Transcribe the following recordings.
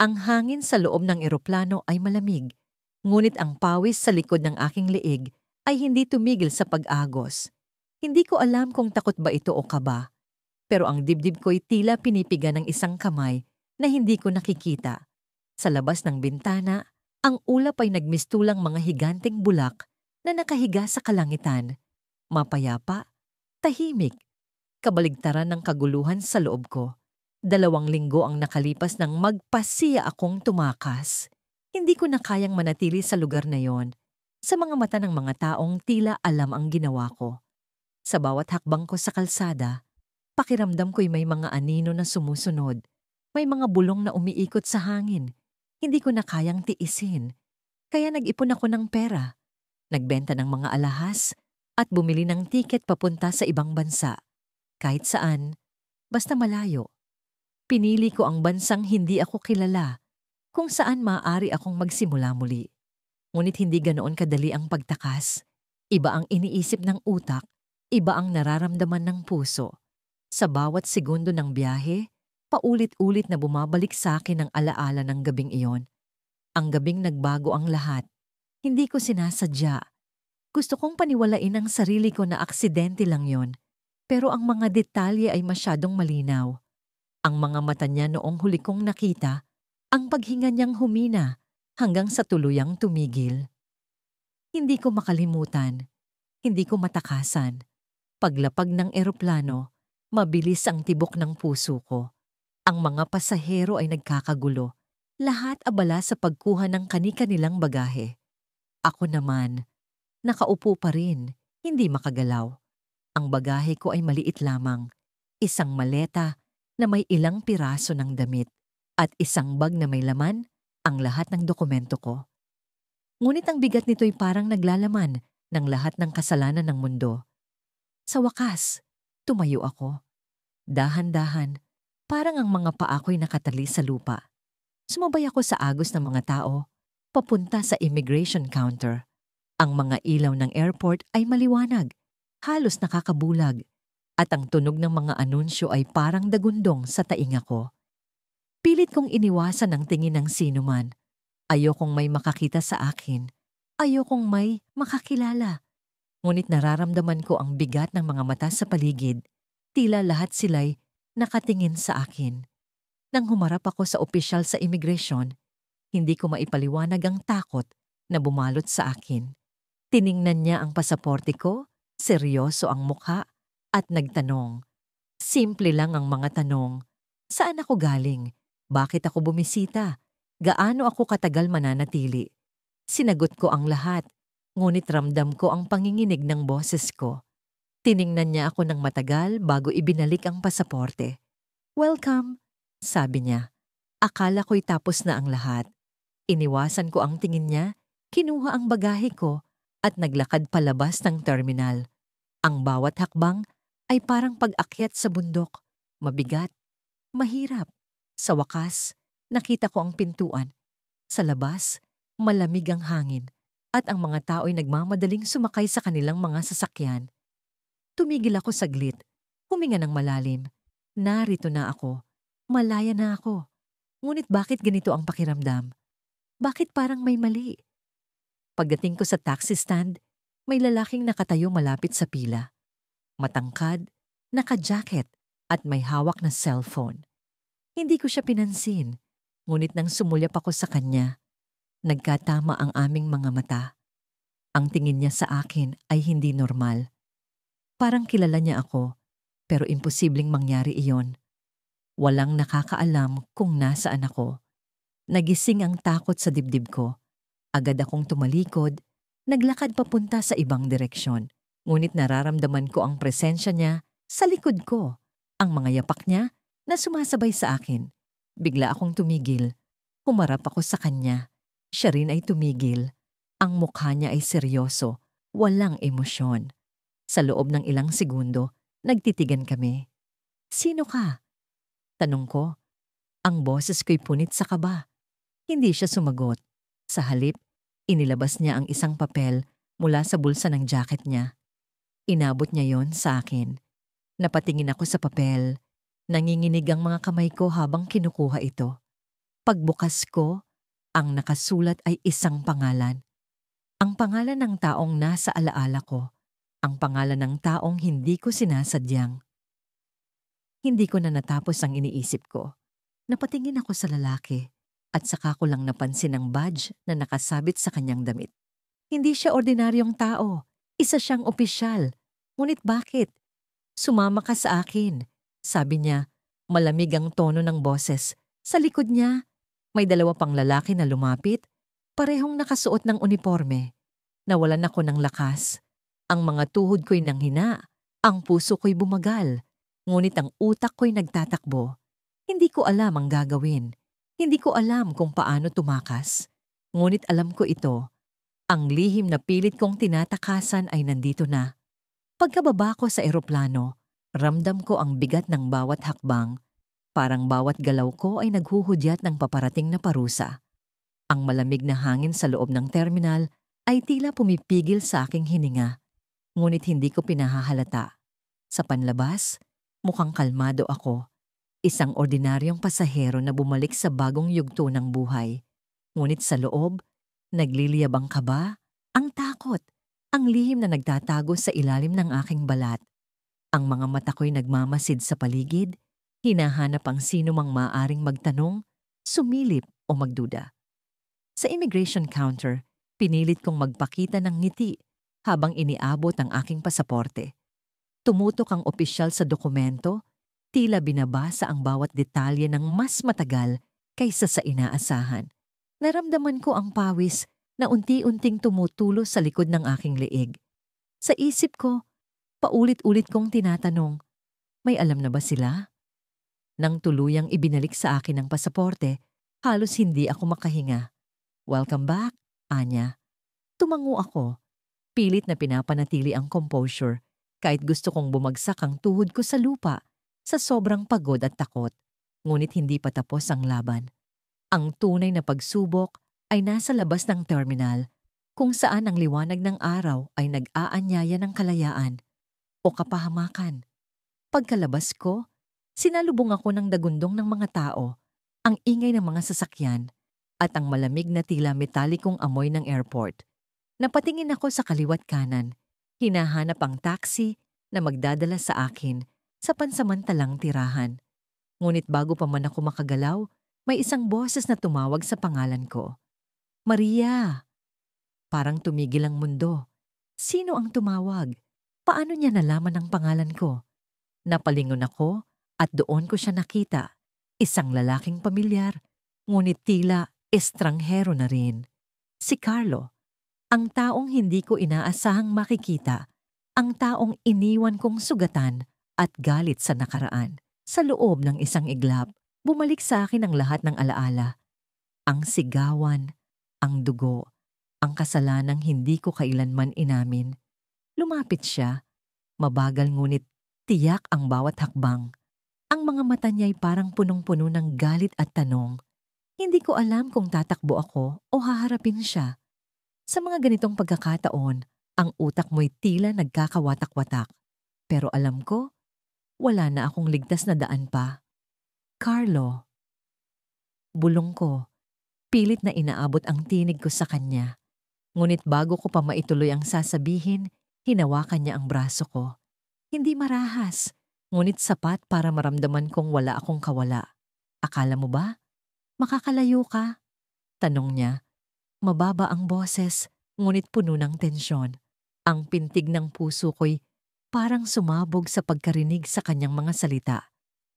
Ang hangin sa loob ng eroplano ay malamig, ngunit ang pawis sa likod ng aking leeg ay hindi tumigil sa pag-agos. Hindi ko alam kung takot ba ito o kaba, pero ang dibdib ko'y tila pinipiga ng isang kamay na hindi ko nakikita. Sa labas ng bintana, ang ulap ay nagmistulang mga higanteng bulak na nakahiga sa kalangitan. Mapayapa, tahimik, kabaligtaran ng kaguluhan sa loob ko. 2 linggo ang nakalipas nang magpasiya akong tumakas. Hindi ko na kayang manatili sa lugar na yon. Sa mga mata ng mga taong tila alam ang ginawa ko. Sa bawat hakbang ko sa kalsada, pakiramdam ko'y may mga anino na sumusunod. May mga bulong na umiikot sa hangin. Hindi ko na kayang tiisin. Kaya nag-ipon ako ng pera. Nagbenta ng mga alahas at bumili ng tiket papunta sa ibang bansa. Kahit saan, basta malayo. Pinili ko ang bansang hindi ako kilala, kung saan maaari akong magsimula muli. Ngunit hindi ganoon kadali ang pagtakas. Iba ang iniisip ng utak, iba ang nararamdaman ng puso. Sa bawat segundo ng biyahe, paulit-ulit na bumabalik sa akin ang alaala ng gabing iyon. Ang gabing nagbago ang lahat. Hindi ko sinasadya. Gusto kong paniwalain ang sarili ko na aksidente lang yon. Pero ang mga detalye ay masyadong malinaw. Ang mga mata niya noong huli kong nakita, ang paghinga niyang humina hanggang sa tuluyang tumigil. Hindi ko makalimutan, hindi ko matakasan. Paglapag ng eroplano, mabilis ang tibok ng puso ko. Ang mga pasahero ay nagkakagulo. Lahat abala sa pagkuha ng kani-kanilang bagahe. Ako naman, nakaupo pa rin, hindi makagalaw. Ang bagahe ko ay maliit lamang. Isang maleta na may ilang piraso ng damit at isang bag na may laman ang lahat ng dokumento ko. Ngunit ang bigat nito'y parang naglalaman ng lahat ng kasalanan ng mundo. Sa wakas, tumayo ako. Dahan-dahan, parang ang mga paa ko'y nakatali sa lupa. Sumabay ako sa agos ng mga tao, papunta sa immigration counter. Ang mga ilaw ng airport ay maliwanag, halos nakakabulag, at ang tunog ng mga anunsyo ay parang dagundong sa tainga ko. Pilit kong iniwasan ang tingin ng sinuman. Ayokong may makakita sa akin. Ayokong may makakilala. Ngunit nararamdaman ko ang bigat ng mga mata sa paligid. Tila lahat sila'y nakatingin sa akin. Nang humarap ako sa opisyal sa immigration, hindi ko maipaliwanag ang takot na bumalot sa akin. Tiningnan niya ang pasaporte ko, seryoso ang mukha, at nagtanong. Simple lang ang mga tanong. Saan ako galing? Bakit ako bumisita? Gaano ako katagal mananatili? Sinagot ko ang lahat, ngunit ramdam ko ang panginginig ng boses ko. Tiningnan niya ako ng matagal bago ibinalik ang pasaporte. "Welcome," sabi niya. Akala ko'y tapos na ang lahat. Iniwasan ko ang tingin niya, kinuha ang bagahe ko, at naglakad palabas ng terminal. Ang bawat hakbang ay parang pag-akyat sa bundok. Mabigat, mahirap. Sa wakas, nakita ko ang pintuan. Sa labas, malamig ang hangin at ang mga tao ay nagmamadaling sumakay sa kanilang mga sasakyan. Tumigil ako saglit, huminga ng malalim. Narito na ako. Malaya na ako. Ngunit bakit ganito ang pakiramdam? Bakit parang may mali? Pagdating ko sa taxi stand, may lalaking nakatayo malapit sa pila. Matangkad, naka-jacket at may hawak na cellphone. Hindi ko siya pinansin, ngunit nang sumulyap ako sa kanya, nagkatama ang aming mga mata. Ang tingin niya sa akin ay hindi normal. Parang kilala niya ako, pero imposibleng mangyari iyon. Walang nakakaalam kung nasaan ako. Nagising ang takot sa dibdib ko. Agad akong tumalikod, naglakad papunta sa ibang direksyon. Ngunit nararamdaman ko ang presensya niya sa likod ko. Ang mga yapak niya na sumasabay sa akin. Bigla akong tumigil. Humarap ako sa kanya. Siya rin ay tumigil. Ang mukha niya ay seryoso, walang emosyon. Sa loob ng ilang segundo, nagtitigan kami. "Sino ka?" Tanong ko. Ang boses ko'y punit sa kaba. Hindi siya sumagot. Sa halip, inilabas niya ang isang papel mula sa bulsa ng jacket niya. Inabot niya yon sa akin. Napatingin ako sa papel. Nanginginig ang mga kamay ko habang kinukuha ito. Pagbukas ko, ang nakasulat ay isang pangalan. Ang pangalan ng taong nasa alaala ko. Ang pangalan ng taong hindi ko sinasadyang. Hindi ko na natapos ang iniisip ko. Napatingin ako sa lalaki at saka ko lang napansin ang badge na nakasabit sa kanyang damit. Hindi siya ordinaryong tao. Isa siyang opisyal. Ngunit bakit? Sumama ka sa akin. Sabi niya, malamig ang tono ng boses. Sa likod niya, may dalawa pang lalaki na lumapit, parehong nakasuot ng uniforme. Nawalan ako ng lakas. Ang mga tuhod ko'y nanghina, ang puso ko'y bumagal, ngunit ang utak ko'y nagtatakbo. Hindi ko alam ang gagawin. Hindi ko alam kung paano tumakas. Ngunit alam ko ito. Ang lihim na pilit kong tinatakasan ay nandito na. Pagkababa ko sa eroplano, ramdam ko ang bigat ng bawat hakbang. Parang bawat galaw ko ay naghuhudyat ng paparating na parusa. Ang malamig na hangin sa loob ng terminal ay tila pumipigil sa aking hininga. Ngunit hindi ko pinahahalata. Sa panlabas, mukhang kalmado ako. Isang ordinaryong pasahero na bumalik sa bagong yugto ng buhay. Ngunit sa loob, nagliliyabang kaba, ang takot, ang lihim na nagtatago sa ilalim ng aking balat. Ang mga mata ko'y nagmamasid sa paligid, hinahanap ang sino mang maaring magtanong, sumilip o magduda. Sa immigration counter, pinilit kong magpakita ng ngiti habang iniabot ang aking pasaporte. Tumutok ang opisyal sa dokumento, tila binabasa ang bawat detalye ng mas matagal kaysa sa inaasahan. Naramdaman ko ang pawis na unti-unting tumutulo sa likod ng aking leeg. Sa isip ko, paulit-ulit kong tinatanong, may alam na ba sila? Nang tuluyang ibinalik sa akin ang pasaporte, halos hindi ako makahinga. Welcome back, Anya. Tumango ako. Pilit na pinapanatili ang composure kahit gusto kong bumagsak ang tuhod ko sa lupa sa sobrang pagod at takot. Ngunit hindi pa tapos ang laban. Ang tunay na pagsubok ay nasa labas ng terminal kung saan ang liwanag ng araw ay nag-aanyaya ng kalayaan o kapahamakan. Pagkalabas ko, sinalubong ako ng dagundong ng mga tao, ang ingay ng mga sasakyan, at ang malamig na tila metalikong amoy ng airport. Napatingin ako sa kaliwat kanan, hinahanap ang taxi na magdadala sa akin sa pansamantalang tirahan. Ngunit bago pa man ako makagalaw, may isang boses na tumawag sa pangalan ko. Maria! Parang tumigil ang mundo. Sino ang tumawag? Paano niya nalaman ang pangalan ko? Napalingon ako at doon ko siya nakita. Isang lalaking pamilyar, ngunit tila estranghero na rin. Si Carlo, ang taong hindi ko inaasahang makikita, ang taong iniwan kong sugatan at galit sa nakaraan. Sa loob ng isang iglap, bumalik sa akin ang lahat ng alaala. Ang sigawan, ang dugo, ang kasalanang hindi ko kailanman inamin. Lumapit siya, mabagal ngunit tiyak ang bawat hakbang. Ang mga mata niya'y parang punong-puno ng galit at tanong. Hindi ko alam kung tatakbo ako o haharapin siya. Sa mga ganitong pagkakataon, ang utak mo'y tila nagkakawatak-watak. Pero alam ko, wala na akong ligtas na daan pa. Carlo. Bulong ko. Pilit na inaabot ang tinig ko sa kanya. Ngunit bago ko pa maituloy ang sasabihin, hinawakan niya ang braso ko. Hindi marahas, ngunit sapat para maramdaman kong wala akong kawala. Akala mo ba? Makakalayo ka? Tanong niya. Mababa ang boses, ngunit puno ng tensyon. Ang pintig ng puso ko'y parang sumabog sa pagkarinig sa kanyang mga salita.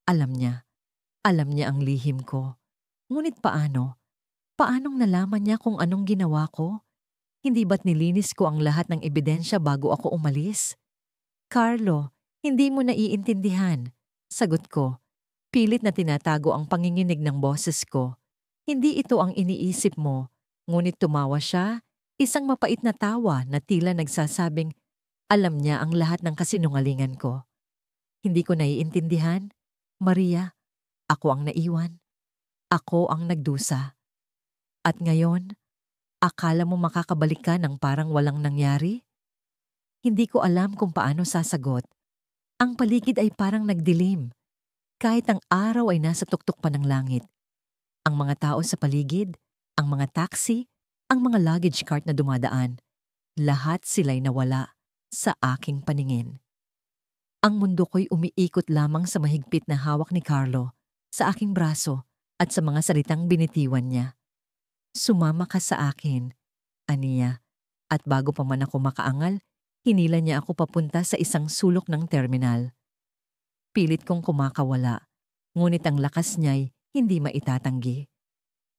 Alam niya ang lihim ko. Ngunit paano? Paanong nalaman niya kung anong ginawa ko? Hindi ba't nilinis ko ang lahat ng ebidensya bago ako umalis? Carlo, hindi mo naiintindihan. Sagot ko. Pilit na tinatago ang panginginig ng boses ko. Hindi ito ang iniisip mo. Ngunit tumawa siya, isang mapait na tawa na tila nagsasabing, alam niya ang lahat ng kasinungalingan ko. Hindi ko naiintindihan. Maria, ako ang naiwan. Ako ang nagdusa. At ngayon, akala mo makakabalik ka ng parang walang nangyari? Hindi ko alam kung paano sasagot. Ang paligid ay parang nagdilim. Kahit ang araw ay nasa tuktok pa ng langit. Ang mga tao sa paligid, ang mga taxi, ang mga luggage cart na dumadaan, lahat sila'y nawala sa aking paningin. Ang mundo ko'y umiikot lamang sa mahigpit na hawak ni Carlo, sa aking braso at sa mga salitang binitiwan niya. Sumama ka sa akin, aniya, at bago pa man ako makaangal, hinila niya ako papunta sa isang sulok ng terminal. Pilit kong kumakawala, ngunit ang lakas niya'y hindi maitatanggi.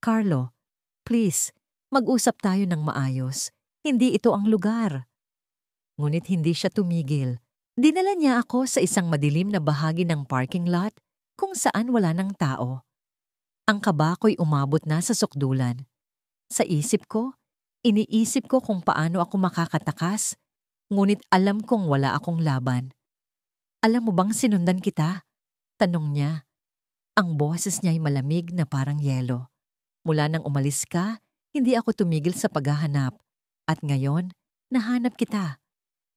Carlo, please, mag-usap tayo ng maayos. Hindi ito ang lugar. Ngunit hindi siya tumigil. Dinala niya ako sa isang madilim na bahagi ng parking lot kung saan wala ng tao. Ang kaba ko'y umabot na sa sukdulan. Sa isip ko, iniisip ko kung paano ako makakatakas, ngunit alam kong wala akong laban. Alam mo bang sinundan kita? Tanong niya. Ang boses niya'y malamig na parang yelo. Mula nang umalis ka, hindi ako tumigil sa paghahanap. At ngayon, nahanap kita.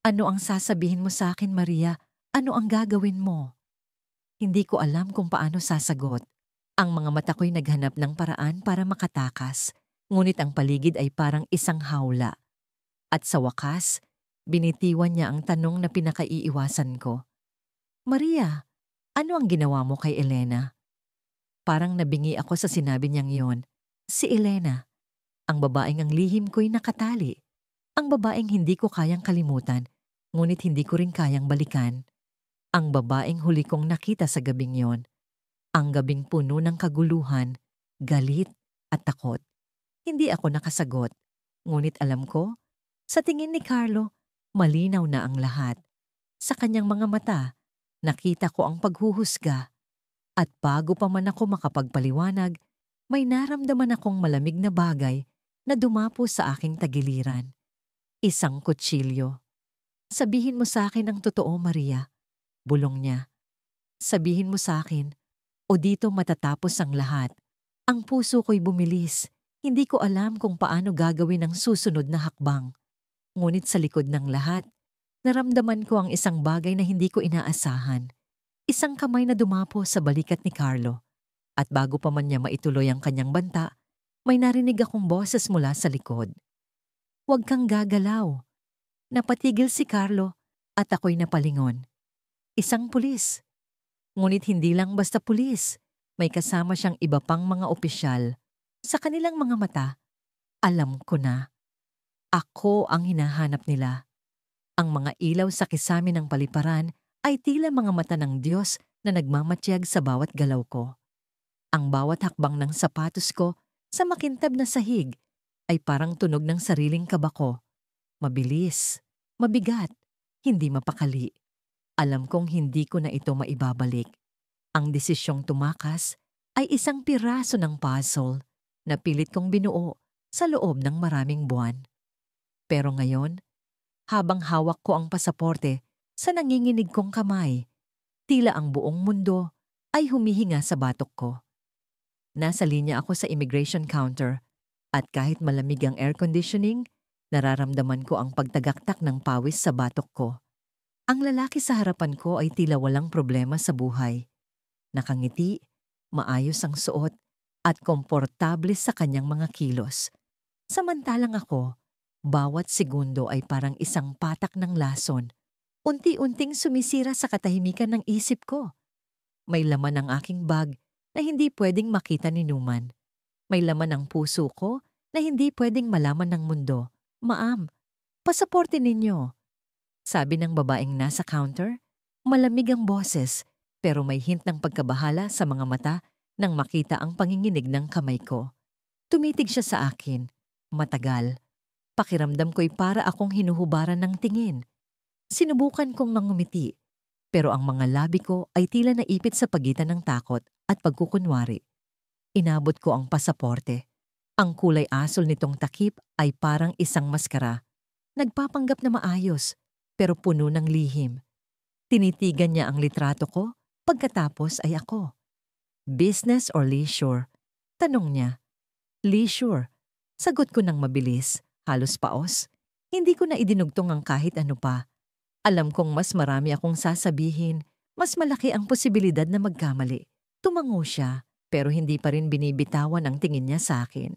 Ano ang sasabihin mo sa akin, Maria? Ano ang gagawin mo? Hindi ko alam kung paano sasagot. Ang mga mata ko'y naghanap ng paraan para makatakas, ngunit ang paligid ay parang isang hawla. At sa wakas, binitiwan niya ang tanong na pinakaiiwasan ko. Maria, ano ang ginawa mo kay Elena? Parang nabingi ako sa sinabi niyang yon. Si Elena, ang babaeng ang lihim ko'y nakatali. Ang babaeng hindi ko kayang kalimutan, ngunit hindi ko rin kayang balikan. Ang babaeng huli kong nakita sa gabing yon. Ang gabing puno ng kaguluhan, galit at takot. Hindi ako nakasagot, ngunit alam ko, sa tingin ni Carlo, malinaw na ang lahat. Sa kanyang mga mata, nakita ko ang paghuhusga. At bago pa man ako makapagpaliwanag, may naramdaman akong malamig na bagay na dumapo sa aking tagiliran. Isang kutsilyo. Sabihin mo sa akin ang totoo, Maria. Bulong niya. Sabihin mo sa akin, o dito matatapos ang lahat. Ang puso ko'y bumilis. Hindi ko alam kung paano gagawin ang susunod na hakbang. Ngunit sa likod ng lahat, naramdaman ko ang isang bagay na hindi ko inaasahan. Isang kamay na dumapo sa balikat ni Carlo. At bago pa man niya maituloy ang kanyang banta, may narinig akong boses mula sa likod. Huwag kang gagalaw. Napatigil si Carlo at ako'y napalingon. Isang pulis. Ngunit hindi lang basta pulis. May kasama siyang iba pang mga opisyal. Sa kanilang mga mata, alam ko na. Ako ang hinahanap nila. Ang mga ilaw sa kisame ng paliparan ay tila mga mata ng Diyos na nagmamatyag sa bawat galaw ko. Ang bawat hakbang ng sapatos ko sa makintab na sahig ay parang tunog ng sariling kaba ko. Mabilis, mabigat, hindi mapakali. Alam kong hindi ko na ito maibabalik. Ang desisyong tumakas ay isang piraso ng puzzle na pilit kong binuo sa loob ng maraming buwan. Pero ngayon, habang hawak ko ang pasaporte sa nanginginig kong kamay, tila ang buong mundo ay humihinga sa batok ko. Nasa linya ako sa immigration counter at kahit malamig ang air conditioning, nararamdaman ko ang pagtagaktak ng pawis sa batok ko. Ang lalaki sa harapan ko ay tila walang problema sa buhay. Nakangiti, maayos ang suot at komportable sa kanyang mga kilos. Samantalang ako, bawat segundo ay parang isang patak ng lason. Unti-unting sumisira sa katahimikan ng isip ko. May laman ang aking bag na hindi pwedeng makita ni Numan. May laman ang puso ko na hindi pwedeng malaman ng mundo. Ma'am, pasaporte ninyo. Sabi ng babaeng nasa counter, malamig ang boses pero may hint ng pagkabahala sa mga mata nang makita ang panginginig ng kamay ko. Tumitig siya sa akin. Matagal. Pakiramdam ko'y para akong hinuhubaran ng tingin. Sinubukan kong mangumiti, pero ang mga labi ko ay tila naipit sa pagitan ng takot at pagkukunwari. Inabot ko ang pasaporte. Ang kulay asol nitong takip ay parang isang maskara. Nagpapanggap na maayos, pero puno ng lihim. Tinitigan niya ang litrato ko, pagkatapos ay ako. Business or leisure? Tanong niya. Leisure. Sagot ko ng mabilis, halos paos. Hindi ko na idinugtong ang kahit ano pa. Alam kong mas marami akong sasabihin, mas malaki ang posibilidad na magkamali. Tumango siya. Pero hindi pa rin binibitawan ang tingin niya sa akin.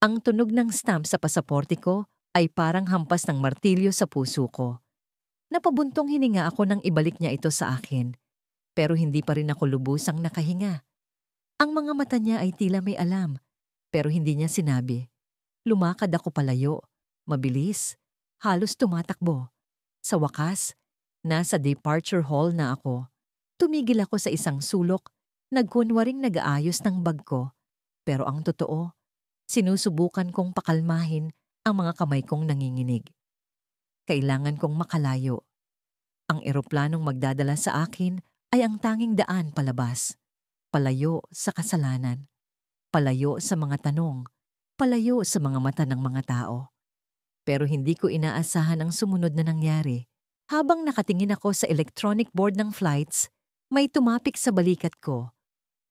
Ang tunog ng stamp sa pasaporte ko ay parang hampas ng martilyo sa puso ko. Napabuntong hininga ako nang ibalik niya ito sa akin. Pero hindi pa rin ako lubusang nakahinga. Ang mga mata niya ay tila may alam, pero hindi niya sinabi. Lumakad ako palayo, mabilis, halos tumatakbo. Sa wakas, nasa departure hall na ako. Tumigil ako sa isang sulok, nagkunwaring nag-aayos ng bag ko. Pero ang totoo, sinusubukan kong pakalmahin ang mga kamay kong nanginginig. Kailangan kong makalayo. Ang eroplanong magdadala sa akin ay ang tanging daan palabas. Palayo sa kasalanan. Palayo sa mga tanong. Palayo sa mga mata ng mga tao. Pero hindi ko inaasahan ang sumunod na nangyari. Habang nakatingin ako sa electronic board ng flights, may tumapik sa balikat ko.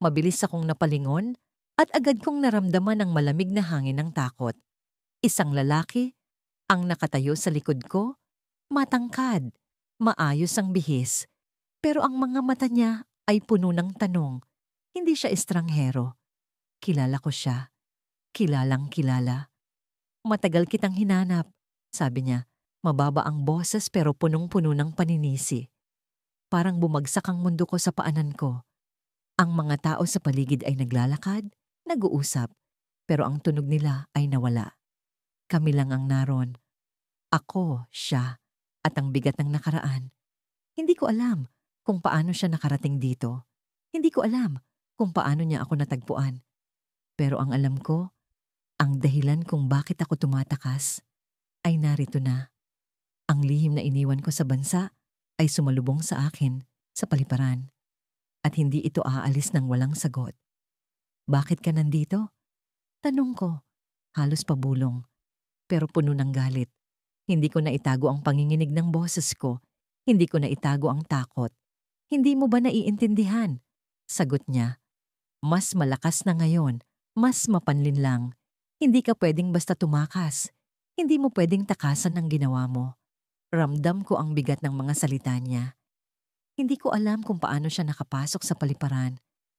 Mabilis akong napalingon at agad kong naramdaman ang malamig na hangin ng takot. Isang lalaki ang nakatayo sa likod ko, matangkad, maayos ang bihis, pero ang mga mata niya ay puno ng tanong. Hindi siya estranghero. Kilala ko siya. Kilalang kilala. Matagal kitang hinanap, sabi niya. Mababa ang boses pero punong-puno ng paninisi. Parang bumagsak ang mundo ko sa paanan ko. Ang mga tao sa paligid ay naglalakad, nag-uusap, pero ang tunog nila ay nawala. Kami lang ang naroon. Ako, siya, at ang bigat ng nakaraan. Hindi ko alam kung paano siya nakarating dito. Hindi ko alam kung paano niya ako natagpuan. Pero ang alam ko, ang dahilan kung bakit ako tumatakas ay narito na. Ang lihim na iniwan ko sa bansa ay sumalubong sa akin sa paliparan. At hindi ito aalis ng walang sagot. Bakit ka nandito? Tanong ko, halos pabulong, pero puno ng galit. Hindi ko na itago ang panginginig ng boses ko. Hindi ko na itago ang takot. Hindi mo ba naiintindihan? Sagot niya. Mas malakas na ngayon, mas mapanlin lang. Hindi ka pwedeng basta tumakas. Hindi mo pwedeng takasan ang ginawa mo. Ramdam ko ang bigat ng mga salita niya. Hindi ko alam kung paano siya nakapasok sa paliparan,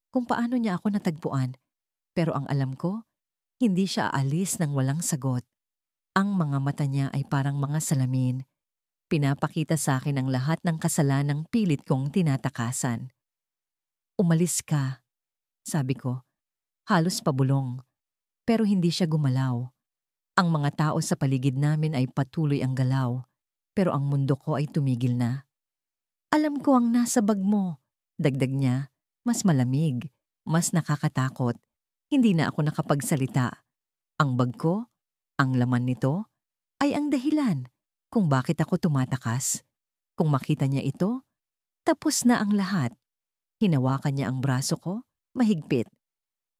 kung paano niya ako natagpuan. Pero ang alam ko, hindi siya aalis ng walang sagot. Ang mga mata niya ay parang mga salamin. Pinapakita sa akin ang lahat ng kasalanang pilit kong tinatakasan. Umalis ka, sabi ko. Halos pabulong. Pero hindi siya gumalaw. Ang mga tao sa paligid namin ay patuloy ang galaw. Pero ang mundo ko ay tumigil na. Alam ko ang nasa bag mo, dagdag niya. Mas malamig, mas nakakatakot. Hindi na ako nakapagsalita. Ang bag ko, ang laman nito, ay ang dahilan kung bakit ako tumatakas. Kung makita niya ito, tapos na ang lahat. Hinawakan niya ang braso ko, mahigpit.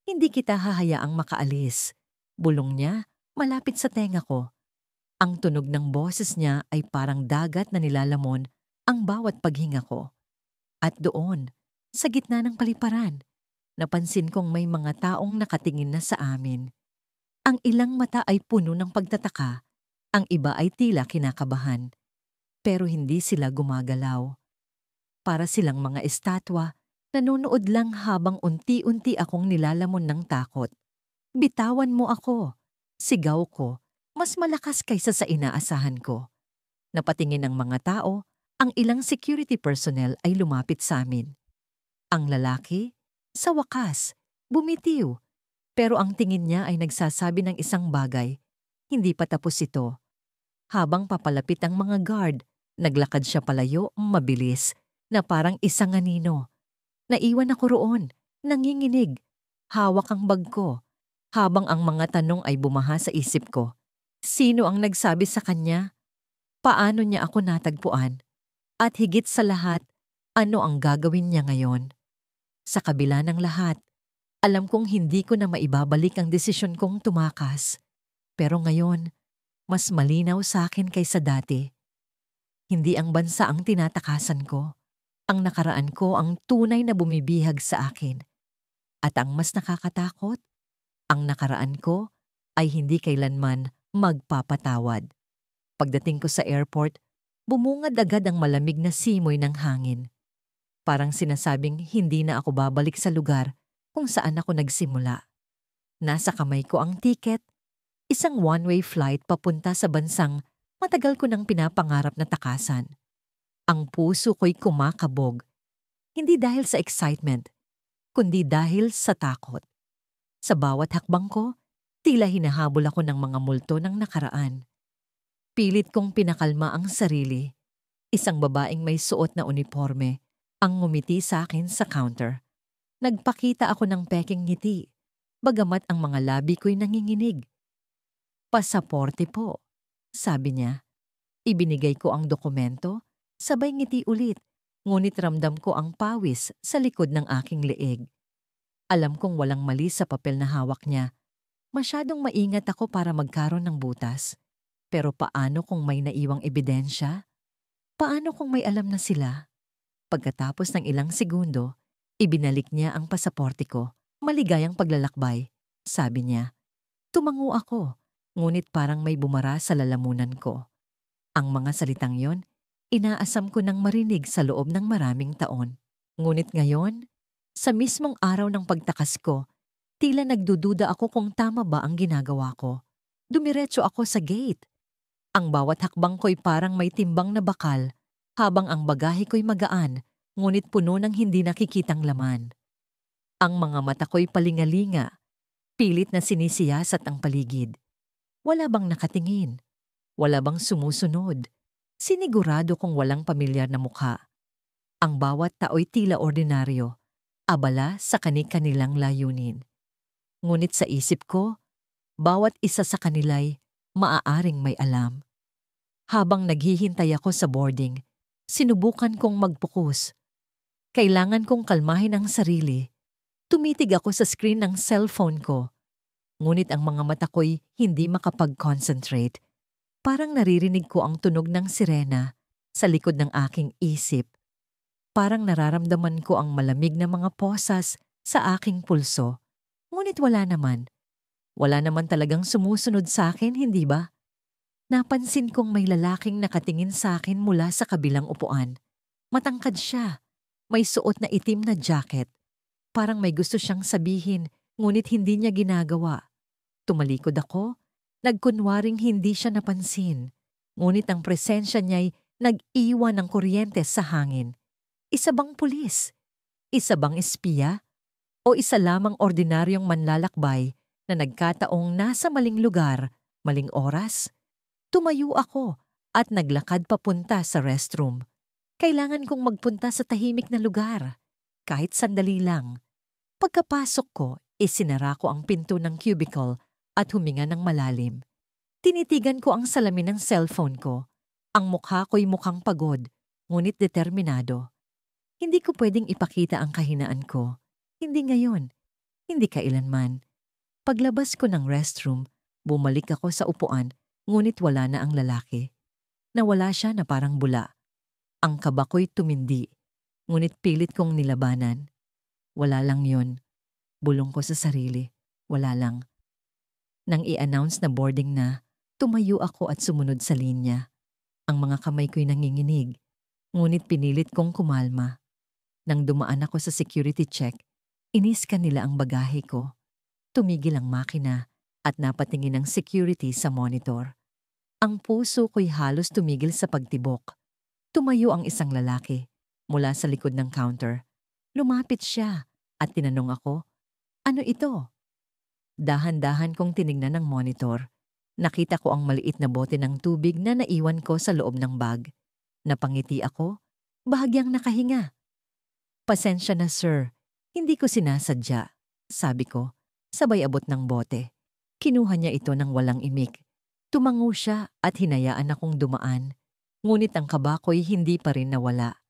Hindi kita hahayaang makaalis. Bulong niya, malapit sa tenga ko. Ang tunog ng boses niya ay parang dagat na nilalamon ang bawat paghinga ko. At doon, sa gitna ng paliparan, napansin kong may mga taong nakatingin na sa amin. Ang ilang mata ay puno ng pagtataka, ang iba ay tila kinakabahan. Pero hindi sila gumagalaw. Para silang mga estatwa, nanonood lang habang unti-unti akong nilalamon ng takot. Bitawan mo ako, sigaw ko, mas malakas kaysa sa inaasahan ko. Napatingin ang mga tao, ang ilang security personnel ay lumapit sa amin. Ang lalaki, sa wakas, bumitiw. Pero ang tingin niya ay nagsasabi ng isang bagay. Hindi pa tapos ito. Habang papalapit ang mga guard, naglakad siya palayo, mabilis, na parang isang anino. Naiwan ako roon, nanginginig. Hawak ang bag ko. Habang ang mga tanong ay bumaha sa isip ko. Sino ang nagsabi sa kanya? Paano niya ako natagpuan? At higit sa lahat, ano ang gagawin niya ngayon? Sa kabila ng lahat, alam kong hindi ko na maibabalik ang desisyon kong tumakas. Pero ngayon, mas malinaw sa akin kaysa dati. Hindi ang bansa ang tinatakasan ko. Ang nakaraan ko ang tunay na bumibihag sa akin. At ang mas nakakatakot, ang nakaraan ko ay hindi kailanman magpapatawad. Pagdating ko sa airport, bumungad agad ang malamig na simoy ng hangin. Parang sinasabing hindi na ako babalik sa lugar kung saan ako nagsimula. Nasa kamay ko ang tiket, isang one-way flight papunta sa bansang matagal ko nang pinapangarap na takasan. Ang puso ko'y kumakabog, hindi dahil sa excitement, kundi dahil sa takot. Sa bawat hakbang ko, tila hinahabol ako ng mga multo ng nakaraan. Pilit kong pinakalma ang sarili. Isang babaeng may suot na uniforme ang ngumiti sa akin sa counter. Nagpakita ako ng peking ngiti, bagamat ang mga labi ko'y nanginginig. Pasaporte po, sabi niya. Ibinigay ko ang dokumento, sabay ngiti ulit, ngunit ramdam ko ang pawis sa likod ng aking leeg. Alam kong walang mali sa papel na hawak niya. Masyadong maingat ako para magkaroon ng butas. Pero paano kung may naiwang ebidensya? Paano kung may alam na sila? Pagkatapos ng ilang segundo, ibinalik niya ang pasaporte ko. Maligayang paglalakbay, sabi niya. Tumango ako, ngunit parang may bumara sa lalamunan ko. Ang mga salitang yon, inaasam ko nang marinig sa loob ng maraming taon. Ngunit ngayon, sa mismong araw ng pagtakas ko, tila nagdududa ako kung tama ba ang ginagawa ko. Dumiretso ako sa gate. Ang bawat hakbang ko'y parang may timbang na bakal, habang ang bagahe ko'y magaan, ngunit puno ng hindi nakikitang laman. Ang mga mata ko'y palingalinga, pilit na sinisiyasat ang paligid. Wala bang nakatingin? Wala bang sumusunod? Sinigurado kong walang pamilyar na mukha. Ang bawat tao'y tila ordinaryo, abala sa kani-kanilang layunin. Ngunit sa isip ko, bawat isa sa kanila'y maaaring may alam. Habang naghihintay ako sa boarding, sinubukan kong magpokus. Kailangan kong kalmahin ang sarili. Tumitig ako sa screen ng cellphone ko. Ngunit ang mga mata ko'y hindi makapag-concentrate. Parang naririnig ko ang tunog ng sirena sa likod ng aking isip. Parang nararamdaman ko ang malamig na mga posas sa aking pulso. Ngunit wala naman. Wala naman talagang sumusunod sa akin, hindi ba? Napansin kong may lalaking nakatingin sa akin mula sa kabilang upuan. Matangkad siya. May suot na itim na jacket. Parang may gusto siyang sabihin, ngunit hindi niya ginagawa. Tumalikod ako, nagkunwaring hindi siya napansin. Ngunit ang presensya niya'y nag-iwan ng kuryente sa hangin. Isa bang pulis? Isa bang espiya? O isa lamang ordinaryong manlalakbay na nagkataong nasa maling lugar, maling oras? Tumayo ako at naglakad papunta sa restroom. Kailangan kong magpunta sa tahimik na lugar, kahit sandali lang. Pagkapasok ko, isinara ko ang pinto ng cubicle at huminga ng malalim. Tinitigan ko ang salamin ng cellphone ko. Ang mukha ko'y mukhang pagod, ngunit determinado. Hindi ko pwedeng ipakita ang kahinaan ko. Hindi ngayon. Hindi kailanman. Paglabas ko ng restroom, bumalik ako sa upuan, ngunit wala na ang lalaki. Nawala siya na parang bula. Ang kaba ko'y tumindi, ngunit pilit kong nilabanan. Wala lang yon. Bulong ko sa sarili. Wala lang. Nang i-announce na boarding na, tumayo ako at sumunod sa linya. Ang mga kamay ko'y nanginginig, ngunit pinilit kong kumalma. Nang dumaan ako sa security check, iniskan nila ang bagahe ko. Tumigil ang makina at napatingin ang security sa monitor. Ang puso ko'y halos tumigil sa pagtibok. Tumayo ang isang lalaki mula sa likod ng counter. Lumapit siya at tinanong ako, "Ano ito?" Dahan-dahan kong tinignan ang monitor. Nakita ko ang maliit na bote ng tubig na naiwan ko sa loob ng bag. Napangiti ako, bahagyang nakahinga. "Pasensya na sir, hindi ko sinasadya," sabi ko, sabay abot ng bote. Kinuha niya ito ng walang imik. Tumango siya at hinayaan akong dumaan. Ngunit ang kaba ko'y hindi pa rin nawala.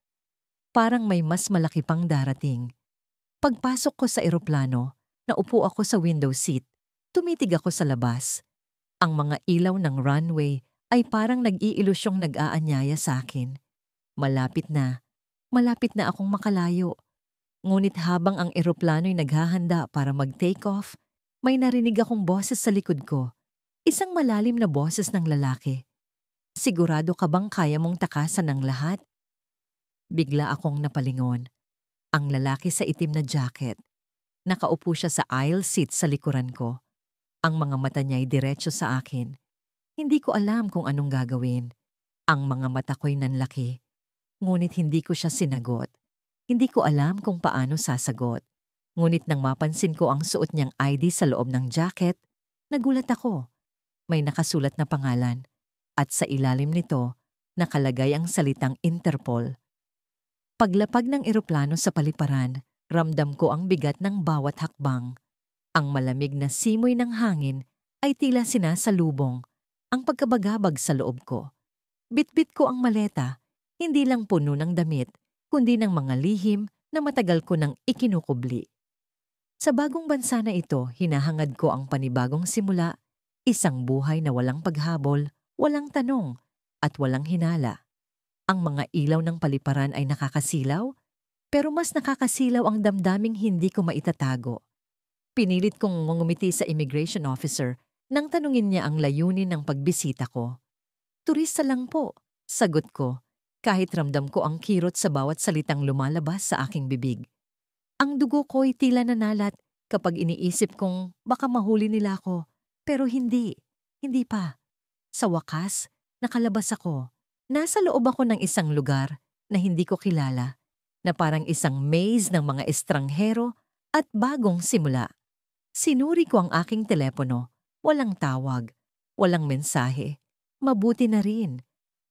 Parang may mas malaki pang darating. Pagpasok ko sa eroplano, naupo ako sa window seat. Tumitig ako sa labas. Ang mga ilaw ng runway ay parang nag-iilusyong nag-aanyaya sa akin. Malapit na akong makalayo. Ngunit habang ang eroplano'y naghahanda para mag-take off, may narinig akong boses sa likod ko. Isang malalim na boses ng lalaki. "Sigurado ka bang kaya mong takasan ng lahat?" Bigla akong napalingon. Ang lalaki sa itim na jacket. Nakaupo siya sa aisle seat sa likuran ko. Ang mga mata niya ay diretso sa akin. Hindi ko alam kung anong gagawin. Ang mga mata ko'y nanlaki. Ngunit hindi ko siya sinagot. Hindi ko alam kung paano sasagot. Ngunit nang mapansin ko ang suot niyang ID sa loob ng jacket, nagulat ako. May nakasulat na pangalan. At sa ilalim nito, nakalagay ang salitang Interpol. Paglapag ng eroplano sa paliparan, ramdam ko ang bigat ng bawat hakbang. Ang malamig na simoy ng hangin ay tila sinasalubong ang pagkabagabag sa loob ko. Bitbit ko ang maleta, hindi lang puno ng damit, kundi ng mga lihim na matagal ko nang ikinukubli. Sa bagong bansa na ito, hinahangad ko ang panibagong simula, isang buhay na walang paghabol, walang tanong, at walang hinala. Ang mga ilaw ng paliparan ay nakakasilaw, pero mas nakakasilaw ang damdaming hindi ko maitatago. Pinilit kong ngumiti sa immigration officer nang tanungin niya ang layunin ng pagbisita ko. Turista lang po, sagot ko, kahit ramdam ko ang kirot sa bawat salitang lumalabas sa aking bibig. Ang dugo ko'y tila nanalat kapag iniisip kong baka mahuli nila ako, pero hindi pa. Sa wakas, nakalabas ako. Nasa loob ako ng isang lugar na hindi ko kilala, na parang isang maze ng mga estranghero at bagong simula. Sinuri ko ang aking telepono, walang tawag, walang mensahe. Mabuti na rin.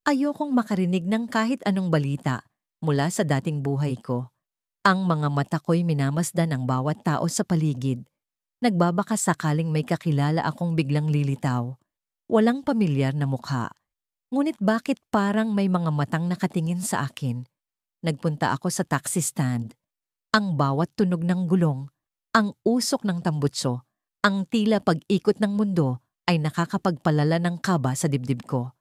Ayokong makarinig ng kahit anong balita mula sa dating buhay ko. Ang mga mata ko'y minamasdan ang bawat tao sa paligid. Nagbabaka sakaling may kakilala akong biglang lilitaw. Walang pamilyar na mukha. Ngunit bakit parang may mga matang nakatingin sa akin? Nagpunta ako sa taxi stand. Ang bawat tunog ng gulong, ang usok ng tambutso, ang tila pag-ikot ng mundo ay nakakapagpalala ng kaba sa dibdib ko.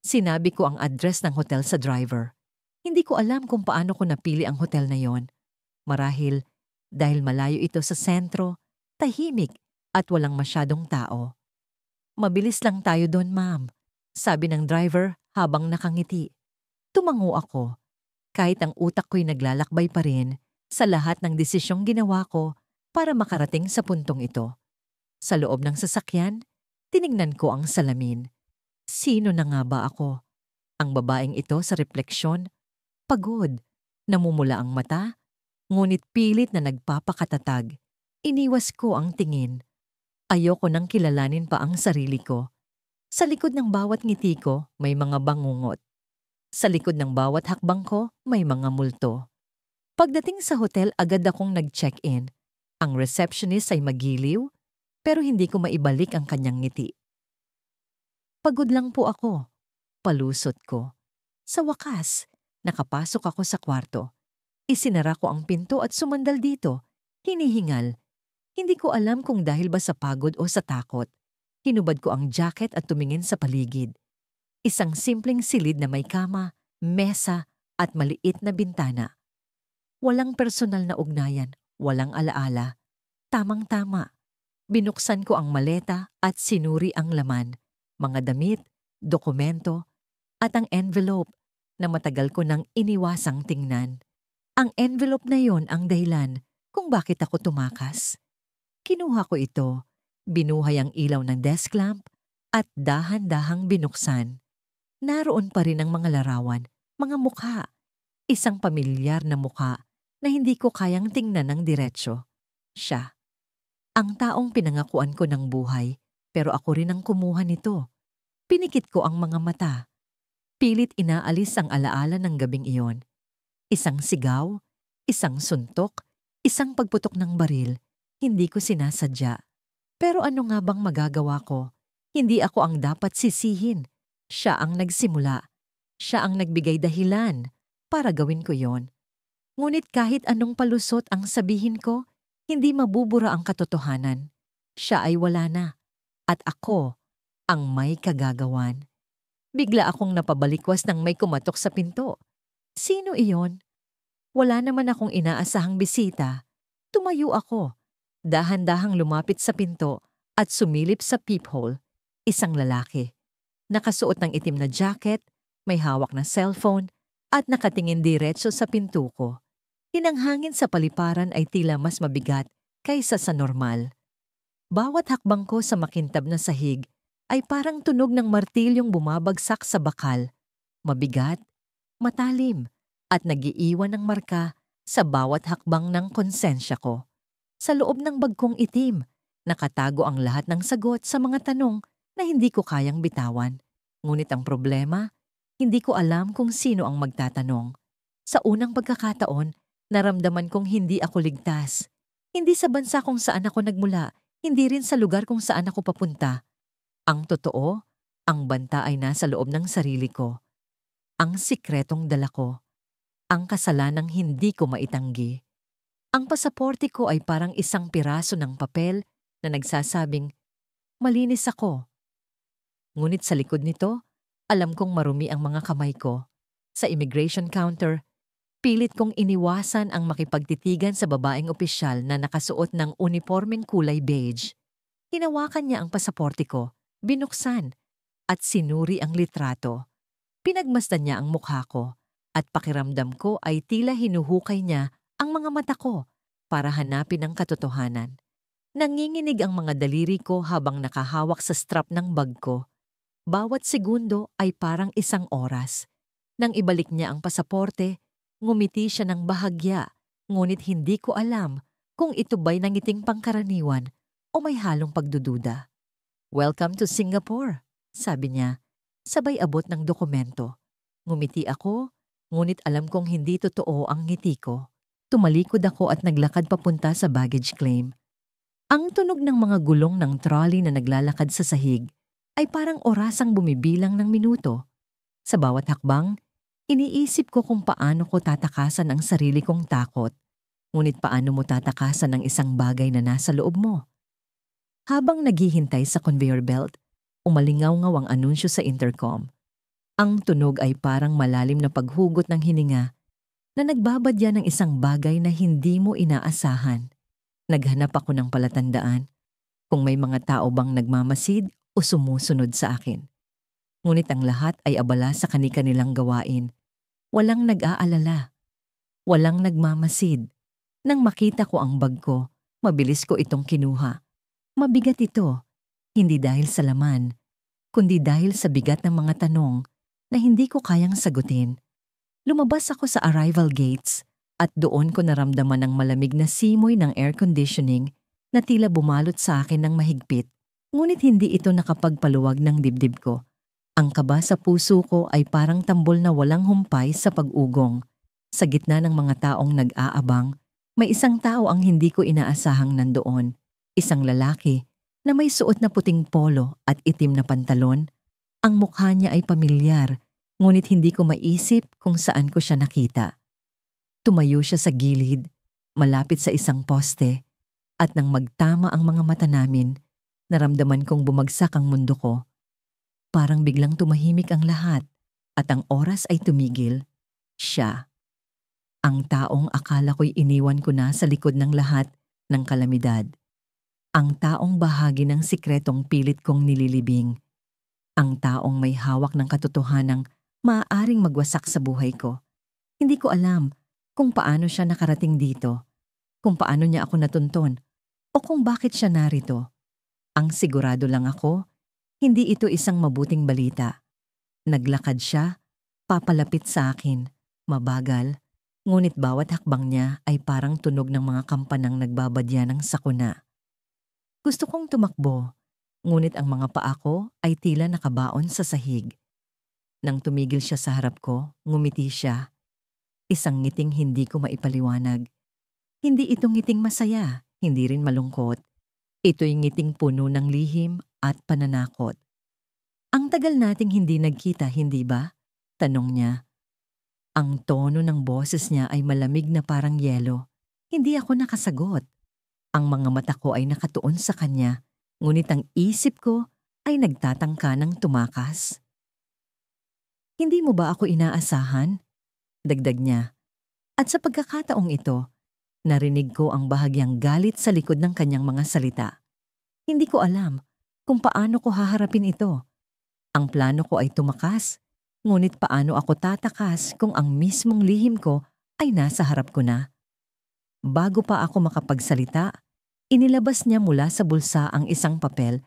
Sinabi ko ang address ng hotel sa driver. Hindi ko alam kung paano ko napili ang hotel na yon. Marahil dahil malayo ito sa sentro, tahimik at walang masyadong tao. Mabilis lang tayo doon, ma'am, sabi ng driver habang nakangiti. Tumango ako. Kahit ang utak ko'y naglalakbay pa rin sa lahat ng desisyong ginawa ko para makarating sa puntong ito. Sa loob ng sasakyan, tinignan ko ang salamin. Sino na nga ba ako? Ang babaeng ito sa refleksyon, pagod, namumula ang mata, ngunit pilit na nagpapakatatag. Iniwas ko ang tingin. Ayoko nang kilalanin pa ang sarili ko. Sa likod ng bawat ngiti ko, may mga bangungot. Sa likod ng bawat hakbang ko, may mga multo. Pagdating sa hotel, agad akong nag-check-in. Ang receptionist ay magiliw, pero hindi ko maibalik ang kanyang ngiti. Pagod lang po ako. Palusot ko. Sa wakas, nakapasok ako sa kwarto. Isinara ko ang pinto at sumandal dito. Hinihingal. Hindi ko alam kung dahil ba sa pagod o sa takot. Hinubad ko ang jacket at tumingin sa paligid. Isang simpleng silid na may kama, mesa at maliit na bintana. Walang personal na ugnayan, walang alaala. Tamang-tama. Binuksan ko ang maleta at sinuri ang laman, mga damit, dokumento, at ang envelope na matagal ko nang iniwasang tingnan. Ang envelope na yon ang dahilan kung bakit ako tumakas. Kinuha ko ito, binuhay ang ilaw ng desk lamp, at dahan-dahang binuksan. Naroon pa rin ang mga larawan, mga mukha. Isang pamilyar na mukha na hindi ko kayang tingnan ng diretsyo. Siya. Ang taong pinangakuan ko ng buhay, pero ako rin ang kumuha nito. Pinikit ko ang mga mata. Pilit inaalis ang alaala ng gabing iyon. Isang sigaw, isang suntok, isang pagputok ng baril. Hindi ko sinasadya. Pero ano nga bang magagawa ko? Hindi ako ang dapat sisihin. Siya ang nagsimula. Siya ang nagbigay dahilan para gawin ko yon. Ngunit kahit anong palusot ang sabihin ko, hindi mabubura ang katotohanan. Siya ay wala na. At ako ang may kagagawan. Bigla akong napabalikwas nang may kumatok sa pinto. Sino iyon? Wala naman akong inaasahang bisita. Tumayo ako. Dahan-dahang lumapit sa pinto at sumilip sa peephole. Isang lalaki. Nakasuot ng itim na jacket, may hawak na cellphone, at nakatingin diretso sa pinto ko. Inang hangin sa paliparan ay tila mas mabigat kaysa sa normal. Bawat hakbang ko sa makintab na sahig ay parang tunog ng martilyong bumabagsak sa bakal, mabigat, matalim, at nagiiwan ng marka sa bawat hakbang ng konsensya ko. Sa loob ng bag kong itim, nakatago ang lahat ng sagot sa mga tanong na hindi ko kayang bitawan. Ngunit ang problema, hindi ko alam kung sino ang magtatanong. Sa unang pagkakataon, naramdaman kong hindi ako ligtas. Hindi sa bansa kung saan ako nagmula, hindi rin sa lugar kung saan ako papunta. Ang totoo, ang banta ay nasa loob ng sarili ko. Ang sikretong dala ko. Ang kasalanang hindi ko maitanggi. Ang pasaporte ko ay parang isang piraso ng papel na nagsasabing, malinis ako. Ngunit sa likod nito, alam kong marumi ang mga kamay ko. Sa immigration counter, pilit kong iniwasan ang makipagtitigan sa babaeng opisyal na nakasuot ng uniformeng kulay beige. Hinawakan niya ang pasaporte ko, binuksan, at sinuri ang litrato. Pinagmasdan niya ang mukha ko, at pakiramdam ko ay tila hinuhukay niya ang mga mata ko para hanapin ang katotohanan. Nanginginig ang mga daliri ko habang nakahawak sa strap ng bag ko. Bawat segundo ay parang isang oras. Nang ibalik niya ang pasaporte, ngumiti siya ng bahagya, ngunit hindi ko alam kung ito ba'y nangiting pangkaraniwan o may halong pagdududa. "Welcome to Singapore," sabi niya, sabay abot ng dokumento. Ngumiti ako, ngunit alam kong hindi totoo ang ngiti ko. Tumalikod ako at naglakad papunta sa baggage claim. Ang tunog ng mga gulong ng trolley na naglalakad sa sahig ay parang orasang bumibilang ng minuto. Sa bawat hakbang, iniisip ko kung paano ko tatakasan ang sarili kong takot. Ngunit paano mo tatakasan ang isang bagay na nasa loob mo? Habang naghihintay sa conveyor belt, umalingaw-ngaw ang anunsyo sa intercom. Ang tunog ay parang malalim na paghugot ng hininga na nagbabadya ng isang bagay na hindi mo inaasahan. Naghanap ako ng palatandaan kung may mga tao bang nagmamasid o sumusunod sa akin. Ngunit ang lahat ay abala sa kani-kanilang gawain. Walang nag-aalala. Walang nagmamasid. Nang makita ko ang bag ko, mabilis ko itong kinuha. Mabigat ito, hindi dahil sa laman, kundi dahil sa bigat ng mga tanong na hindi ko kayang sagutin. Lumabas ako sa arrival gates at doon ko naramdaman ang malamig na simoy ng air conditioning na tila bumalot sa akin ng mahigpit. Ngunit hindi ito nakapagpaluwag ng dibdib ko. Ang kaba sa puso ko ay parang tambol na walang humpay sa pag-ugong. Sa gitna ng mga taong nag-aabang, may isang tao ang hindi ko inaasahang nandoon. Isang lalaki na may suot na puting polo at itim na pantalon. Ang mukha niya ay pamilyar, ngunit hindi ko maisip kung saan ko siya nakita. Tumayo siya sa gilid, malapit sa isang poste, at nang magtama ang mga mata namin, naramdaman kong bumagsak ang mundo ko. Parang biglang tumahimik ang lahat at ang oras ay tumigil. Siya. Ang taong akala ko'y iniwan ko na sa likod ng lahat ng kalamidad. Ang taong bahagi ng sikretong pilit kong nililibing. Ang taong may hawak ng katotohanang maaaring magwasak sa buhay ko. Hindi ko alam kung paano siya nakarating dito, kung paano niya ako natuntun, o kung bakit siya narito. Ang sigurado lang ako, hindi ito isang mabuting balita. Naglakad siya, papalapit sa akin, mabagal, ngunit bawat hakbang niya ay parang tunog ng mga kampanang nagbabadya ng sakuna. Gusto kong tumakbo, ngunit ang mga paa ko ay tila nakabaon sa sahig. Nang tumigil siya sa harap ko, ngumiti siya. Isang ngiting hindi ko maipaliwanag. Hindi ito ngiting masaya, hindi rin malungkot. Ito'y ngiting puno ng lihim at pananakot. "Ang tagal nating hindi nagkita, hindi ba?" tanong niya. Ang tono ng boses niya ay malamig na parang yelo. Hindi ako nakasagot. Ang mga mata ko ay nakatuon sa kanya, ngunit ang isip ko ay nagtatangka ng tumakas. "Hindi mo ba ako inaasahan?" dagdag niya. At sa pagkakataong ito, narinig ko ang bahagyang galit sa likod ng kanyang mga salita. Hindi ko alam kung paano ko haharapin ito. Ang plano ko ay tumakas, ngunit paano ako tatakas kung ang mismong lihim ko ay nasa harap ko na? Bago pa ako makapagsalita, Inilabas niya mula sa bulsa ang isang papel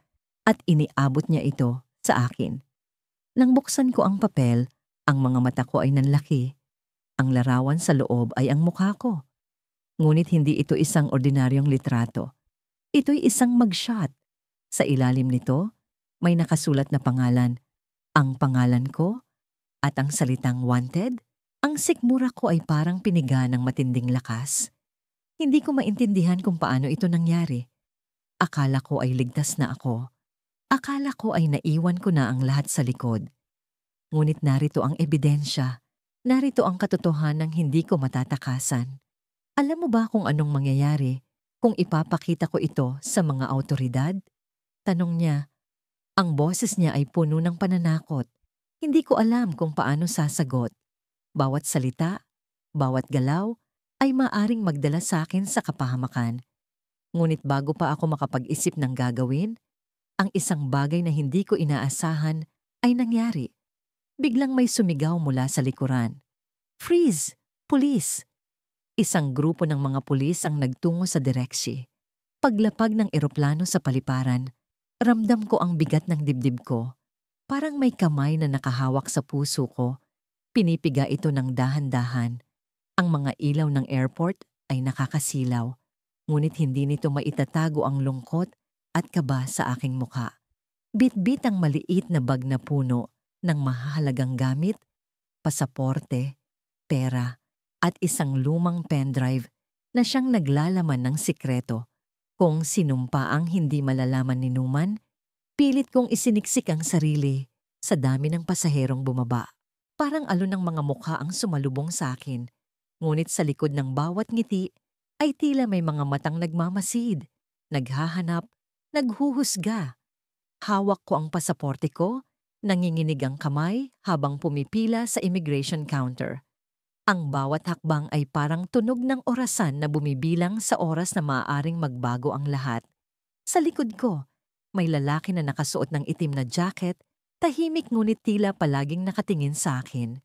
at iniabot niya ito sa akin. Nang buksan ko ang papel, ang mga mata ko ay nanlaki. Ang larawan sa loob ay ang mukha ko. Ngunit hindi ito isang ordinaryong litrato. Ito'y isang mugshot. Sa ilalim nito, may nakasulat na pangalan. Ang pangalan ko at ang salitang wanted. Ang sikmura ko ay parang piniga ng matinding lakas. Hindi ko maintindihan kung paano ito nangyari. Akala ko ay ligtas na ako. Akala ko ay naiwan ko na ang lahat sa likod. Ngunit narito ang ebidensya. Narito ang katotohanan ng hindi ko matatakasan. Alam mo ba kung anong mangyayari kung ipapakita ko ito sa mga awtoridad? Tanong niya. Ang boses niya ay puno ng pananakot. Hindi ko alam kung paano sasagot. Bawat salita, bawat galaw, ay maaring magdala sa akin sa kapahamakan. Ngunit bago pa ako makapag-isip ng gagawin, ang isang bagay na hindi ko inaasahan ay nangyari. Biglang may sumigaw mula sa likuran. Freeze! Pulis! Isang grupo ng mga pulis ang nagtungo sa direksye. Paglapag ng eroplano sa paliparan, ramdam ko ang bigat ng dibdib ko. Parang may kamay na nakahawak sa puso ko. Pinipiga ito ng dahan-dahan. Ang mga ilaw ng airport ay nakakasilaw, ngunit hindi nito maitatago ang lungkot at kaba sa aking mukha. Bit-bit ang maliit na bag na puno ng mahalagang gamit, pasaporte, pera, at isang lumang pendrive na siyang naglalaman ng sikreto. Kung sinumpa ang hindi malalaman ni Numan, pilit kong isiniksik ang sarili sa dami ng pasaherong bumaba. Parang alon ng mga mukha ang sumalubong sa akin. Ngunit sa likod ng bawat ngiti ay tila may mga matang nagmamasid, naghahanap, naghuhusga. Hawak ko ang pasaporte ko, nanginginig ang kamay habang pumipila sa immigration counter. Ang bawat hakbang ay parang tunog ng orasan na bumibilang sa oras na maaaring magbago ang lahat. Sa likod ko, may lalaki na nakasuot ng itim na jacket, tahimik ngunit tila palaging nakatingin sa akin.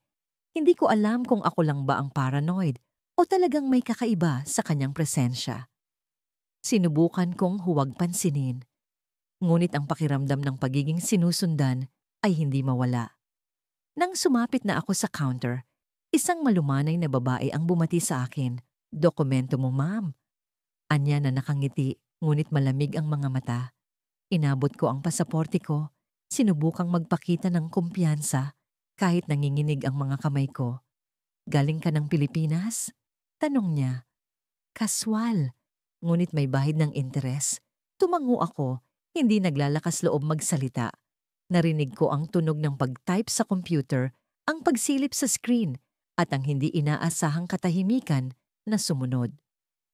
Hindi ko alam kung ako lang ba ang paranoid o talagang may kakaiba sa kanyang presensya. Sinubukan kong huwag pansinin. Ngunit ang pakiramdam ng pagiging sinusundan ay hindi mawala. Nang sumapit na ako sa counter, isang malumanay na babae ang bumati sa akin. Dokumento mo, ma'am. Anya na nakangiti, ngunit malamig ang mga mata. Inabot ko ang pasaporte ko, sinubukang magpakita ng kumpiyansa kahit nanginginig ang mga kamay ko. Galing ka ng Pilipinas? Tanong niya. Kaswal, ngunit may bahid ng interes. Tumango ako, hindi naglalakas loob magsalita. Narinig ko ang tunog ng pag-type sa computer, ang pagsilip sa screen, at ang hindi inaasahang katahimikan na sumunod.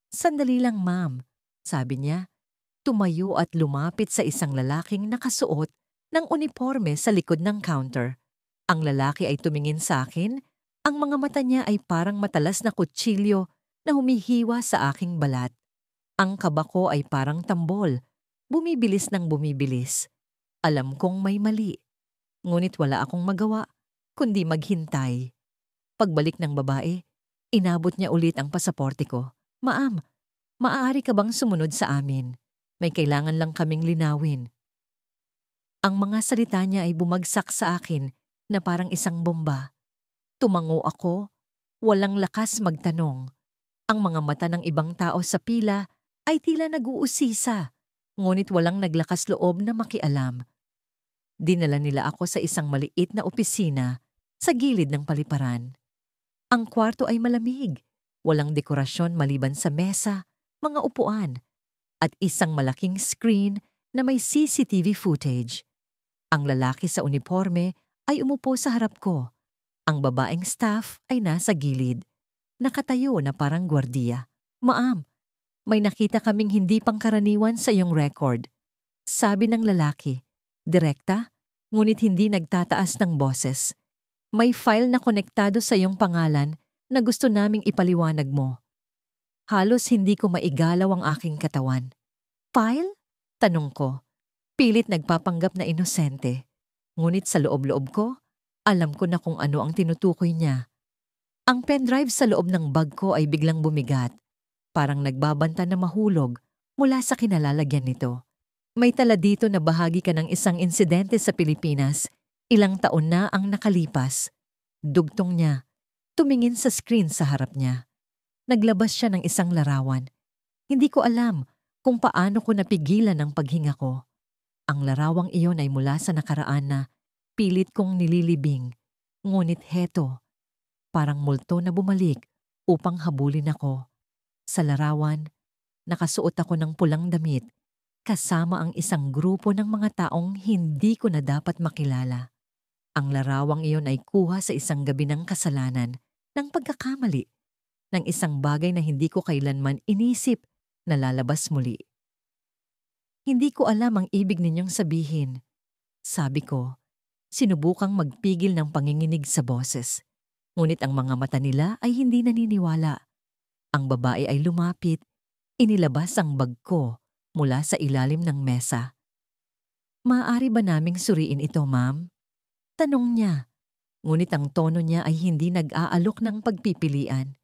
Sandali lang, ma'am, sabi niya. Tumayo at lumapit sa isang lalaking nakasuot ng uniforme sa likod ng counter. Ang lalaki ay tumingin sa akin, ang mga mata niya ay parang matalas na kutsilyo na humihiwa sa aking balat. Ang kaba ko ay parang tambol, bumibilis ng bumibilis. Alam kong may mali, ngunit wala akong magawa, kundi maghintay. Pagbalik ng babae, inabot niya ulit ang pasaporte ko. Ma'am, maaari ka bang sumunod sa amin? May kailangan lang kaming linawin. Ang mga salita niya ay bumagsak sa akin na parang isang bomba. Tumango ako, walang lakas magtanong. Ang mga mata ng ibang tao sa pila ay tila nag-uusisa, ngunit walang naglakas loob na makialam. Dinala nila ako sa isang maliit na opisina sa gilid ng paliparan. Ang kwarto ay malamig, walang dekorasyon maliban sa mesa, mga upuan, at isang malaking screen na may CCTV footage. Ang lalaki sa uniforme ay umupo sa harap ko. Ang babaeng staff ay nasa gilid, nakatayo na parang gwardiya. Ma'am, may nakita kaming hindi pangkaraniwan sa iyong record. Sabi ng lalaki, direkta, ngunit hindi nagtataas ng boses. May file na konektado sa iyong pangalan na gusto naming ipaliwanag mo. Halos hindi ko maigalaw ang aking katawan. File? Tanong ko. Pilit nagpapanggap na inosente. Ngunit sa loob-loob ko, alam ko na kung ano ang tinutukoy niya. Ang pendrive sa loob ng bag ko ay biglang bumigat. Parang nagbabanta na mahulog mula sa kinalalagyan nito. May tala dito na bahagi ka ng isang insidente sa Pilipinas. Ilang taon na ang nakalipas. Dugtong niya. Tumingin sa screen sa harap niya. Naglabas siya ng isang larawan. Hindi ko alam kung paano ko napigilan ang paghinga ko. Ang larawang iyon ay mula sa nakaraan na pilit kong nililibing. Ngunit heto, parang multo na bumalik upang habulin ako. Sa larawan, nakasuot ako ng pulang damit kasama ang isang grupo ng mga taong hindi ko na dapat makilala. Ang larawang iyon ay kuha sa isang gabi ng kasalanan, ng pagkakamali, ng isang bagay na hindi ko kailanman inisip na lalabas muli. Hindi ko alam ang ibig ninyong sabihin. Sabi ko, sinubukang magpigil ng panginginig sa boses. Ngunit ang mga mata nila ay hindi naniniwala. Ang babae ay lumapit, inilabas ang bag ko mula sa ilalim ng mesa. Maaari ba naming suriin ito, ma'am? Tanong niya. Ngunit ang tono niya ay hindi nag-aalok ng pagpipilian.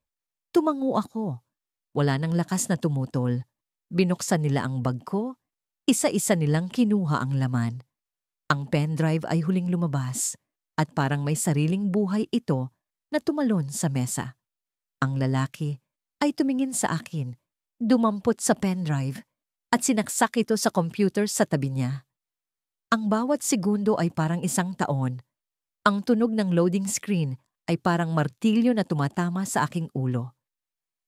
Tumango ako. Wala nang lakas na tumutol. Binuksan nila ang bag ko. Isa-isa nilang kinuha ang laman. Ang pendrive ay huling lumabas at parang may sariling buhay ito na tumalon sa mesa. Ang lalaki ay tumingin sa akin, dumampot sa pendrive at sinaksak ito sa computer sa tabi niya. Ang bawat segundo ay parang isang taon. Ang tunog ng loading screen ay parang martilyo na tumatama sa aking ulo.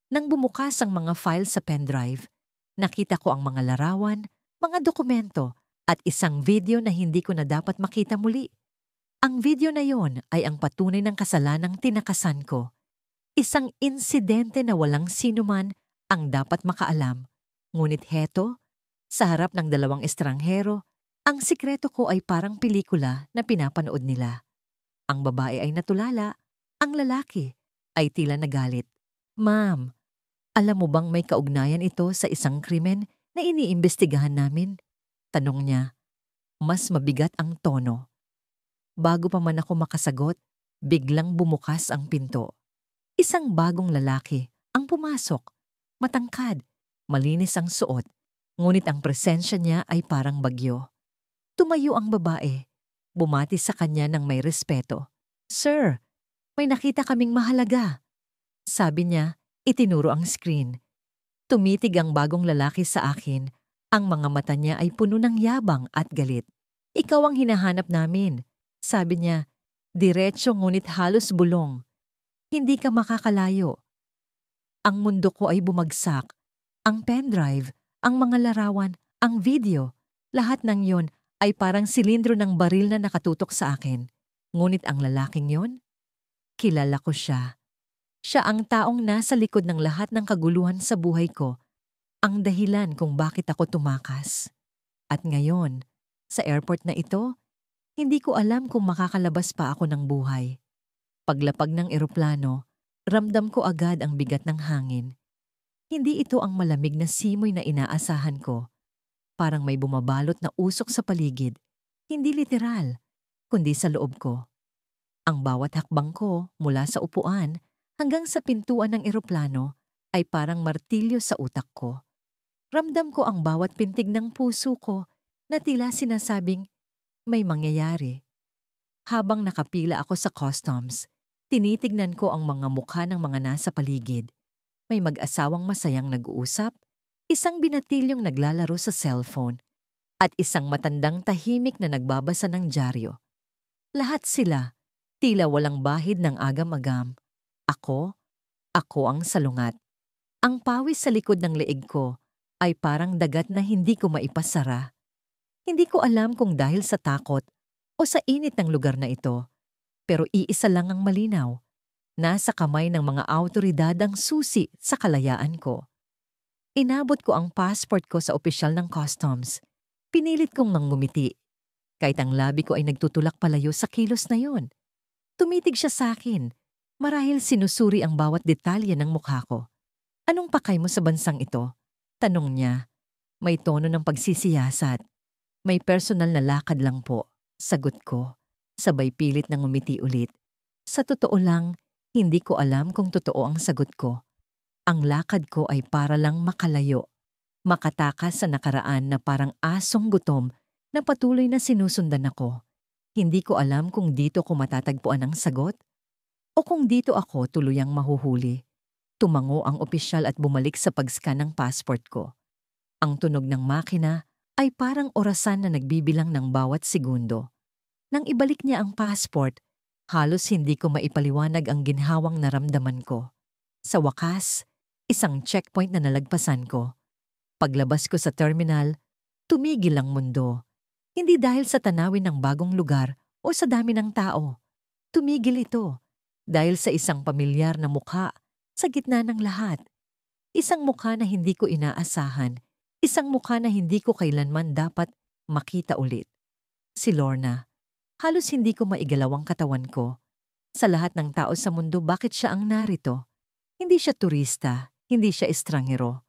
Nang bumukas ang mga file sa pendrive, nakita ko ang mga larawan, mga dokumento at isang video na hindi ko na dapat makita muli. Ang video na yon ay ang patunay ng kasalanang tinakasan ko. Isang insidente na walang sinuman ang dapat makaalam. Ngunit heto, sa harap ng dalawang estranghero, ang sikreto ko ay parang pelikula na pinapanood nila. Ang babae ay natulala, ang lalaki ay tila nagalit. Ma'am, alam mo bang may kaugnayan ito sa isang krimen na iniimbestigahan namin? Tanong niya. Mas mabigat ang tono. Bago pa man ako makasagot, biglang bumukas ang pinto. Isang bagong lalaki ang pumasok. Matangkad, malinis ang suot, ngunit ang presensya niya ay parang bagyo. Tumayo ang babae. Bumati sa kanya ng may respeto. Sir, may nakita kaming mahalaga. Sabi niya, itinuro ang screen. Tumitig ang bagong lalaki sa akin. Ang mga mata niya ay puno ng yabang at galit. Ikaw ang hinahanap namin. Sabi niya, diretso ngunit halos bulong. Hindi ka makakalayo. Ang mundo ko ay bumagsak. Ang pendrive, ang mga larawan, ang video, lahat ng yon ay parang silindro ng baril na nakatutok sa akin. Ngunit ang lalaking yon, kilala ko siya. Siya ang taong nasa likod ng lahat ng kaguluhan sa buhay ko, ang dahilan kung bakit ako tumakas. At ngayon, sa airport na ito, hindi ko alam kung makakalabas pa ako ng buhay. Paglapag ng eroplano, ramdam ko agad ang bigat ng hangin. Hindi ito ang malamig na simoy na inaasahan ko. Parang may bumabalot na usok sa paligid. Hindi literal, kundi sa loob ko. Ang bawat hakbang ko mula sa upuan hanggang sa pintuan ng eroplano ay parang martilyo sa utak ko. Ramdam ko ang bawat pintig ng puso ko na tila sinasabing may mangyayari. Habang nakapila ako sa customs, tinitignan ko ang mga mukha ng mga nasa paligid. May mag-asawang masayang nag-uusap, isang binatilyong naglalaro sa cellphone, at isang matandang tahimik na nagbabasa ng dyaryo. Lahat sila, tila walang bahid ng agam-agam. Ako ang salungat. Ang pawis sa likod ng leeg ko ay parang dagat na hindi ko maipasara. Hindi ko alam kung dahil sa takot o sa init ng lugar na ito, pero iisa lang ang malinaw. Nasa kamay ng mga awtoridad ang susi sa kalayaan ko. Inabot ko ang passport ko sa opisyal ng customs. Pinilit kong nangumiti. Kahit ang labi ko ay nagtutulak palayo sa kilos na yon. Tumitig siya sa akin. Marahil sinusuri ang bawat detalye ng mukha ko. Anong pakay mo sa bansang ito? Tanong niya. May tono ng pagsisiyasat. May personal na lakad lang po. Sagot ko. Sabay pilit ng umiti ulit. Sa totoo lang, hindi ko alam kung totoo ang sagot ko. Ang lakad ko ay para lang makalayo. Makatakas sa nakaraan na parang asong gutom na patuloy na sinusundan ako. Hindi ko alam kung dito ko matatagpuan ang sagot o kung dito ako tuluyang mahuhuli. Tumango ang opisyal at bumalik sa pag-scan ng passport ko. Ang tunog ng makina ay parang orasan na nagbibilang ng bawat segundo. Nang ibalik niya ang passport, halos hindi ko maipaliwanag ang ginhawang naramdaman ko. Sa wakas, isang checkpoint na nalagpasan ko. Paglabas ko sa terminal, tumigil ang mundo. Hindi dahil sa tanawin ng bagong lugar o sa dami ng tao. Tumigil ito dahil sa isang pamilyar na mukha sa gitna ng lahat. Isang mukha na hindi ko inaasahan. Isang mukha na hindi ko kailanman dapat makita ulit. Si Lorna. Halos hindi ko maigalaw ang katawan ko. Sa lahat ng tao sa mundo, bakit siya ang narito? Hindi siya turista, hindi siya estranghero.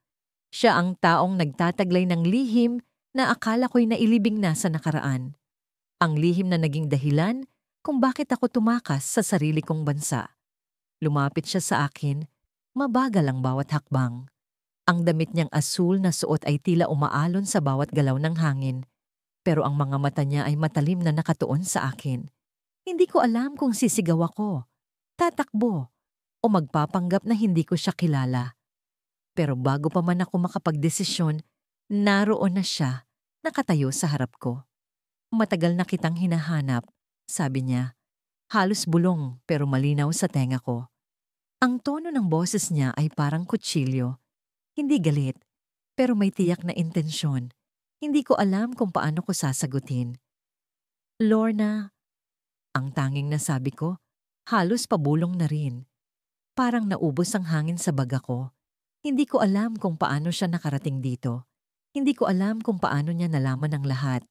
Siya ang taong nagtataglay ng lihim na akala ko'y nailibing na sa nakaraan. Ang lihim na naging dahilan kung bakit ako tumakas sa sarili kong bansa. Lumapit siya sa akin, mabagal ang bawat hakbang. Ang damit niyang asul na suot ay tila umaalon sa bawat galaw ng hangin. Pero ang mga mata niya ay matalim na nakatuon sa akin. Hindi ko alam kung sisigaw ako, tatakbo, o magpapanggap na hindi ko siya kilala. Pero bago pa man ako makapagdesisyon, naroon na siya, nakatayo sa harap ko. Matagal na kitang hinahanap, sabi niya. Halos bulong pero malinaw sa tenga ko. Ang tono ng boses niya ay parang kutsilyo. Hindi galit, pero may tiyak na intensyon. Hindi ko alam kung paano ko sasagutin. Lorna, ang tanging nasabi ko, halos pabulong na rin. Parang naubos ang hangin sa baga ko. Hindi ko alam kung paano siya nakarating dito. Hindi ko alam kung paano niya nalaman ang lahat.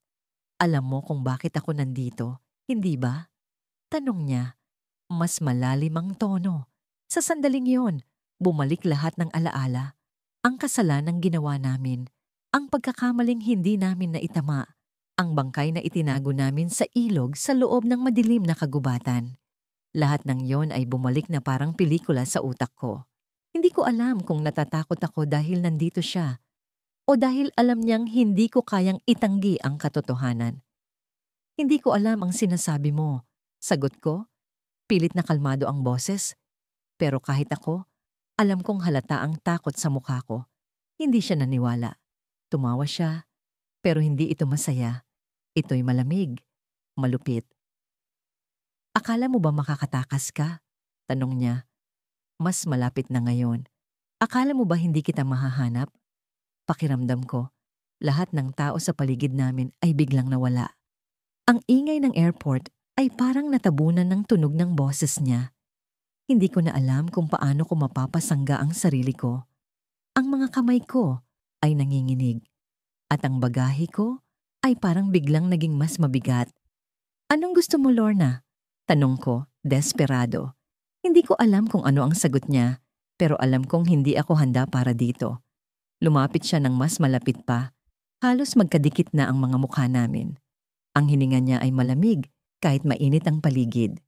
Alam mo kung bakit ako nandito, hindi ba? Tanong niya. Mas malalim ang tono. Sa sandaling yon, bumalik lahat ng alaala. Ang kasalanang ginawa namin. Ang pagkakamaling hindi namin naitama. Ang bangkay na itinago namin sa ilog sa loob ng madilim na kagubatan. Lahat ng yon ay bumalik na parang pelikula sa utak ko. Hindi ko alam kung natatakot ako dahil nandito siya o dahil alam niyang hindi ko kayang itanggi ang katotohanan. Hindi ko alam ang sinasabi mo. Sagot ko, pilit na kalmado ang boses. Pero kahit ako, alam kong halata ang takot sa mukha ko. Hindi siya naniwala. Tumawa siya, pero hindi ito masaya. Ito'y malamig, malupit. Akala mo ba makakatakas ka? Tanong niya. Mas malapit na ngayon. Akala mo ba hindi kita mahahanap? Pakiramdam ko, lahat ng tao sa paligid namin ay biglang nawala. Ang ingay ng airport ay parang natabunan ng tunog ng boses niya. Hindi ko na alam kung paano ko mapapasangga ang sarili ko. Ang mga kamay ko ay nanginginig. At ang bagahe ko ay parang biglang naging mas mabigat. Anong gusto mo, Lorna? Tanong ko, desperado. Hindi ko alam kung ano ang sagot niya, pero alam kong hindi ako handa para dito. Lumapit siya ng mas malapit pa. Halos magkadikit na ang mga mukha namin. Ang hininga niya ay malamig kahit mainit ang paligid.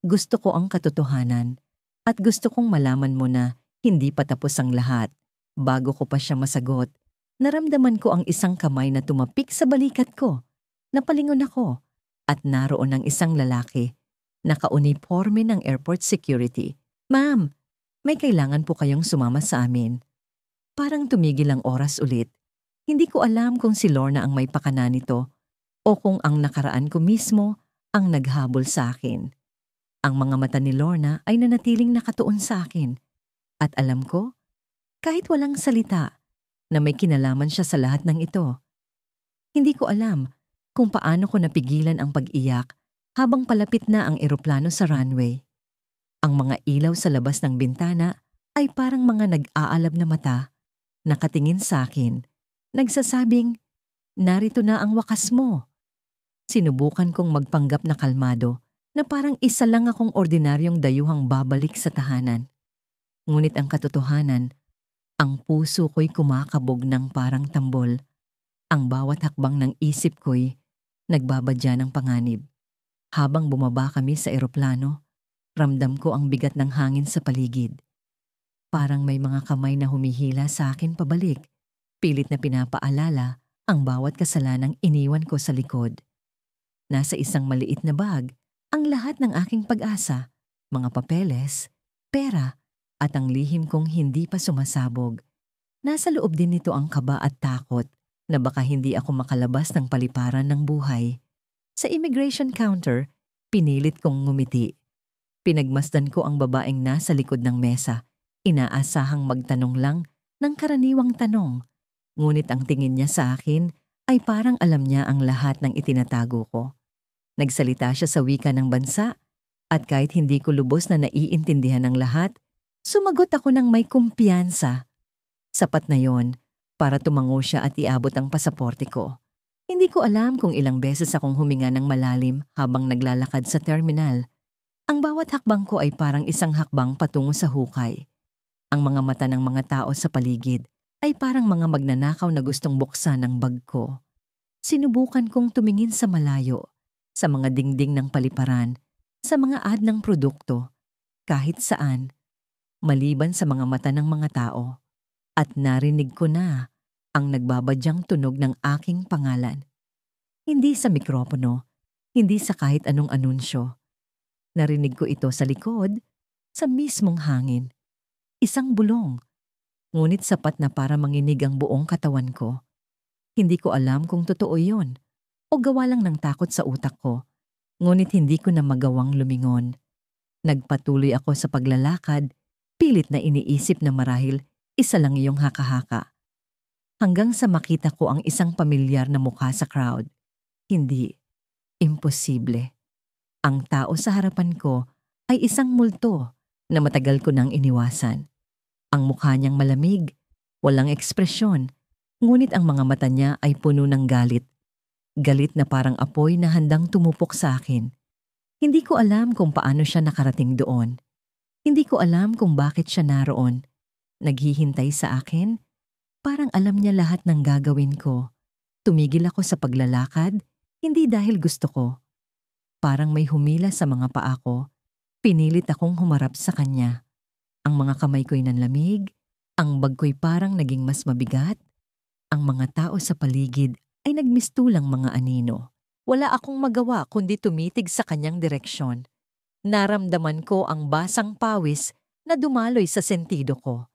Gusto ko ang katotohanan at gusto kong malaman mo na hindi pa tapos ang lahat. Bago ko pa siya masagot, naramdaman ko ang isang kamay na tumapik sa balikat ko. Napalingon ako at naroon ang isang lalaki. Nakauniporme ng airport security. Ma'am, may kailangan po kayong sumama sa amin. Parang tumigil ang oras ulit. Hindi ko alam kung si Lorna ang may pakana nito o kung ang nakaraan ko mismo ang naghabol sa akin. Ang mga mata ni Lorna ay nanatiling nakatuon sa akin. At alam ko, kahit walang salita, na may kinalaman siya sa lahat ng ito. Hindi ko alam kung paano ko napigilan ang pag-iyak habang palapit na ang eroplano sa runway. Ang mga ilaw sa labas ng bintana ay parang mga nag-aalab na mata, nakatingin sa akin, nagsasabing, narito na ang wakas mo. Sinubukan kong magpanggap na kalmado, na parang isa lang akong ordinaryong dayuhang babalik sa tahanan. Ngunit ang katotohanan, ang puso ko'y kumakabog ng parang tambol. Ang bawat hakbang ng isip ko'y nagbabadya ng panganib. Habang bumaba kami sa eroplano, ramdam ko ang bigat ng hangin sa paligid. Parang may mga kamay na humihila sa akin pabalik. Pilit na pinapaalala ang bawat kasalanang iniwan ko sa likod. Nasa isang maliit na bag ang lahat ng aking pag-asa, mga papeles, pera, at ang lihim kong hindi pa sumasabog. Nasa loob din nito ang kaba at takot na baka hindi ako makalabas ng paliparan ng buhay. Sa immigration counter, pinilit kong ngumiti. Pinagmasdan ko ang babaeng nasa likod ng mesa. Inaasahang magtanong lang ng karaniwang tanong. Ngunit ang tingin niya sa akin ay parang alam niya ang lahat ng itinatago ko. Nagsalita siya sa wika ng bansa at kahit hindi ko lubos na naiintindihan ng lahat, sumagot ako ng may kumpiyansa. Sapat na yon para tumango siya at iabot ang pasaporte ko. Hindi ko alam kung ilang beses akong huminga ng malalim habang naglalakad sa terminal. Ang bawat hakbang ko ay parang isang hakbang patungo sa hukay. Ang mga mata ng mga tao sa paligid ay parang mga magnanakaw na gustong buksan ang bag ko. Sinubukan kong tumingin sa malayo, sa mga dingding ng paliparan, sa mga ad ng produkto, kahit saan, maliban sa mga mata ng mga tao. At narinig ko na ang nagbabadyang tunog ng aking pangalan. Hindi sa mikropono, hindi sa kahit anong anunsyo. Narinig ko ito sa likod, sa mismong hangin. Isang bulong, ngunit sapat na para manginig ang buong katawan ko. Hindi ko alam kung totoo yon o gawa lang ng takot sa utak ko, ngunit hindi ko na magawang lumingon. Nagpatuloy ako sa paglalakad, pilit na iniisip na marahil isa lang iyong haka-haka. Hanggang sa makita ko ang isang pamilyar na mukha sa crowd. Hindi. Imposible. Ang tao sa harapan ko ay isang multo na matagal ko nang iniwasan. Ang mukha niyang malamig, walang ekspresyon, ngunit ang mga mata niya ay puno ng galit. Galit na parang apoy na handang tumupok sa akin. Hindi ko alam kung paano siya nakarating doon. Hindi ko alam kung bakit siya naroon. Naghihintay sa akin? Parang alam niya lahat ng gagawin ko. Tumigil ako sa paglalakad, hindi dahil gusto ko. Parang may humila sa mga paa ko. Pinilit akong humarap sa kanya. Ang mga kamay ko'y nanlamig, ang bag ko'y parang naging mas mabigat. Ang mga tao sa paligid ay nagmistulang mga anino. Wala akong magawa kundi tumitig sa kanyang direksyon. Naramdaman ko ang basang pawis na dumaloy sa sentido ko.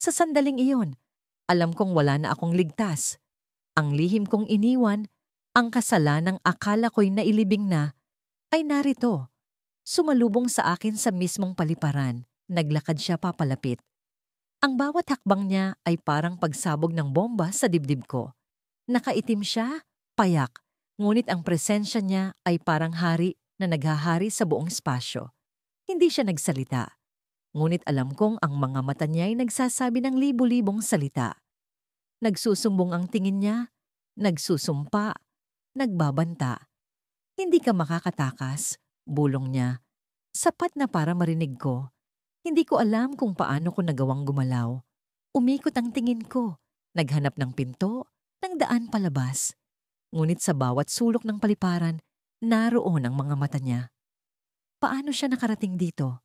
Sa sandaling iyon, alam kong wala na akong ligtas. Ang lihim kong iniwan, ang kasalanang akala ko'y nailibing na, ay narito. Sumalubong sa akin sa mismong paliparan. Naglakad siya papalapit. Ang bawat hakbang niya ay parang pagsabog ng bomba sa dibdib ko. Nakaitim siya, payak, ngunit ang presensya niya ay parang hari na naghahari sa buong espasyo. Hindi siya nagsalita. Ngunit alam kong ang mga mata niya ay nagsasabi ng libu-libong salita. Nagsusumbong ang tingin niya, nagsusumpa, nagbabanta. Hindi ka makakatakas, bulong niya. Sapat na para marinig ko. Hindi ko alam kung paano ko nagawang gumalaw. Umikot ang tingin ko, naghanap ng pinto, ng daan palabas. Ngunit sa bawat sulok ng paliparan, naroon ang mga mata niya. Paano siya nakarating dito?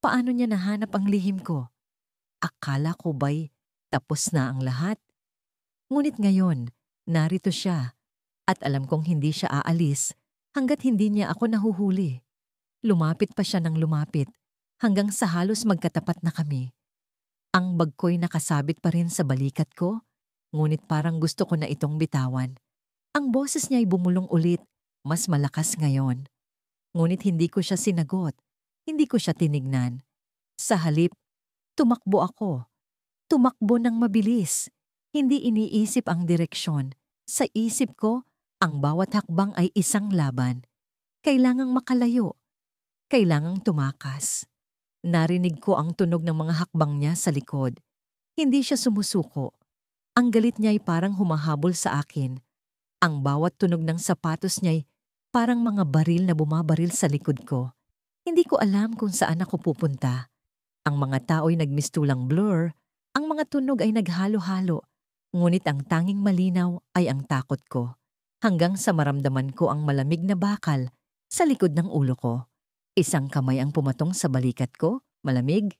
Paano niya nahanap ang lihim ko? Akala ko ba'y tapos na ang lahat? Ngunit ngayon, narito siya. At alam kong hindi siya aalis hanggat hindi niya ako nahuhuli. Lumapit pa siya ng lumapit hanggang sa halos magkatapat na kami. Ang bag ko'y nakasabit pa rin sa balikat ko, ngunit parang gusto ko na itong bitawan. Ang boses niya'y bumulong ulit, mas malakas ngayon. Ngunit hindi ko siya sinagot, hindi ko siya tinignan. Sa halip, tumakbo ako. Tumakbo ng mabilis. Hindi iniisip ang direksyon. Sa isip ko, ang bawat hakbang ay isang laban. Kailangang makalayo. Kailangang tumakas. Narinig ko ang tunog ng mga hakbang niya sa likod. Hindi siya sumusuko. Ang galit niya ay parang humahabol sa akin. Ang bawat tunog ng sapatos niya ay parang mga baril na bumabaril sa likod ko. Hindi ko alam kung saan ako pupunta. Ang mga tao ay nagmistulang blur, ang mga tunog ay naghalo-halo, ngunit ang tanging malinaw ay ang takot ko. Hanggang sa maramdaman ko ang malamig na bakal sa likod ng ulo ko. Isang kamay ang pumatong sa balikat ko, malamig,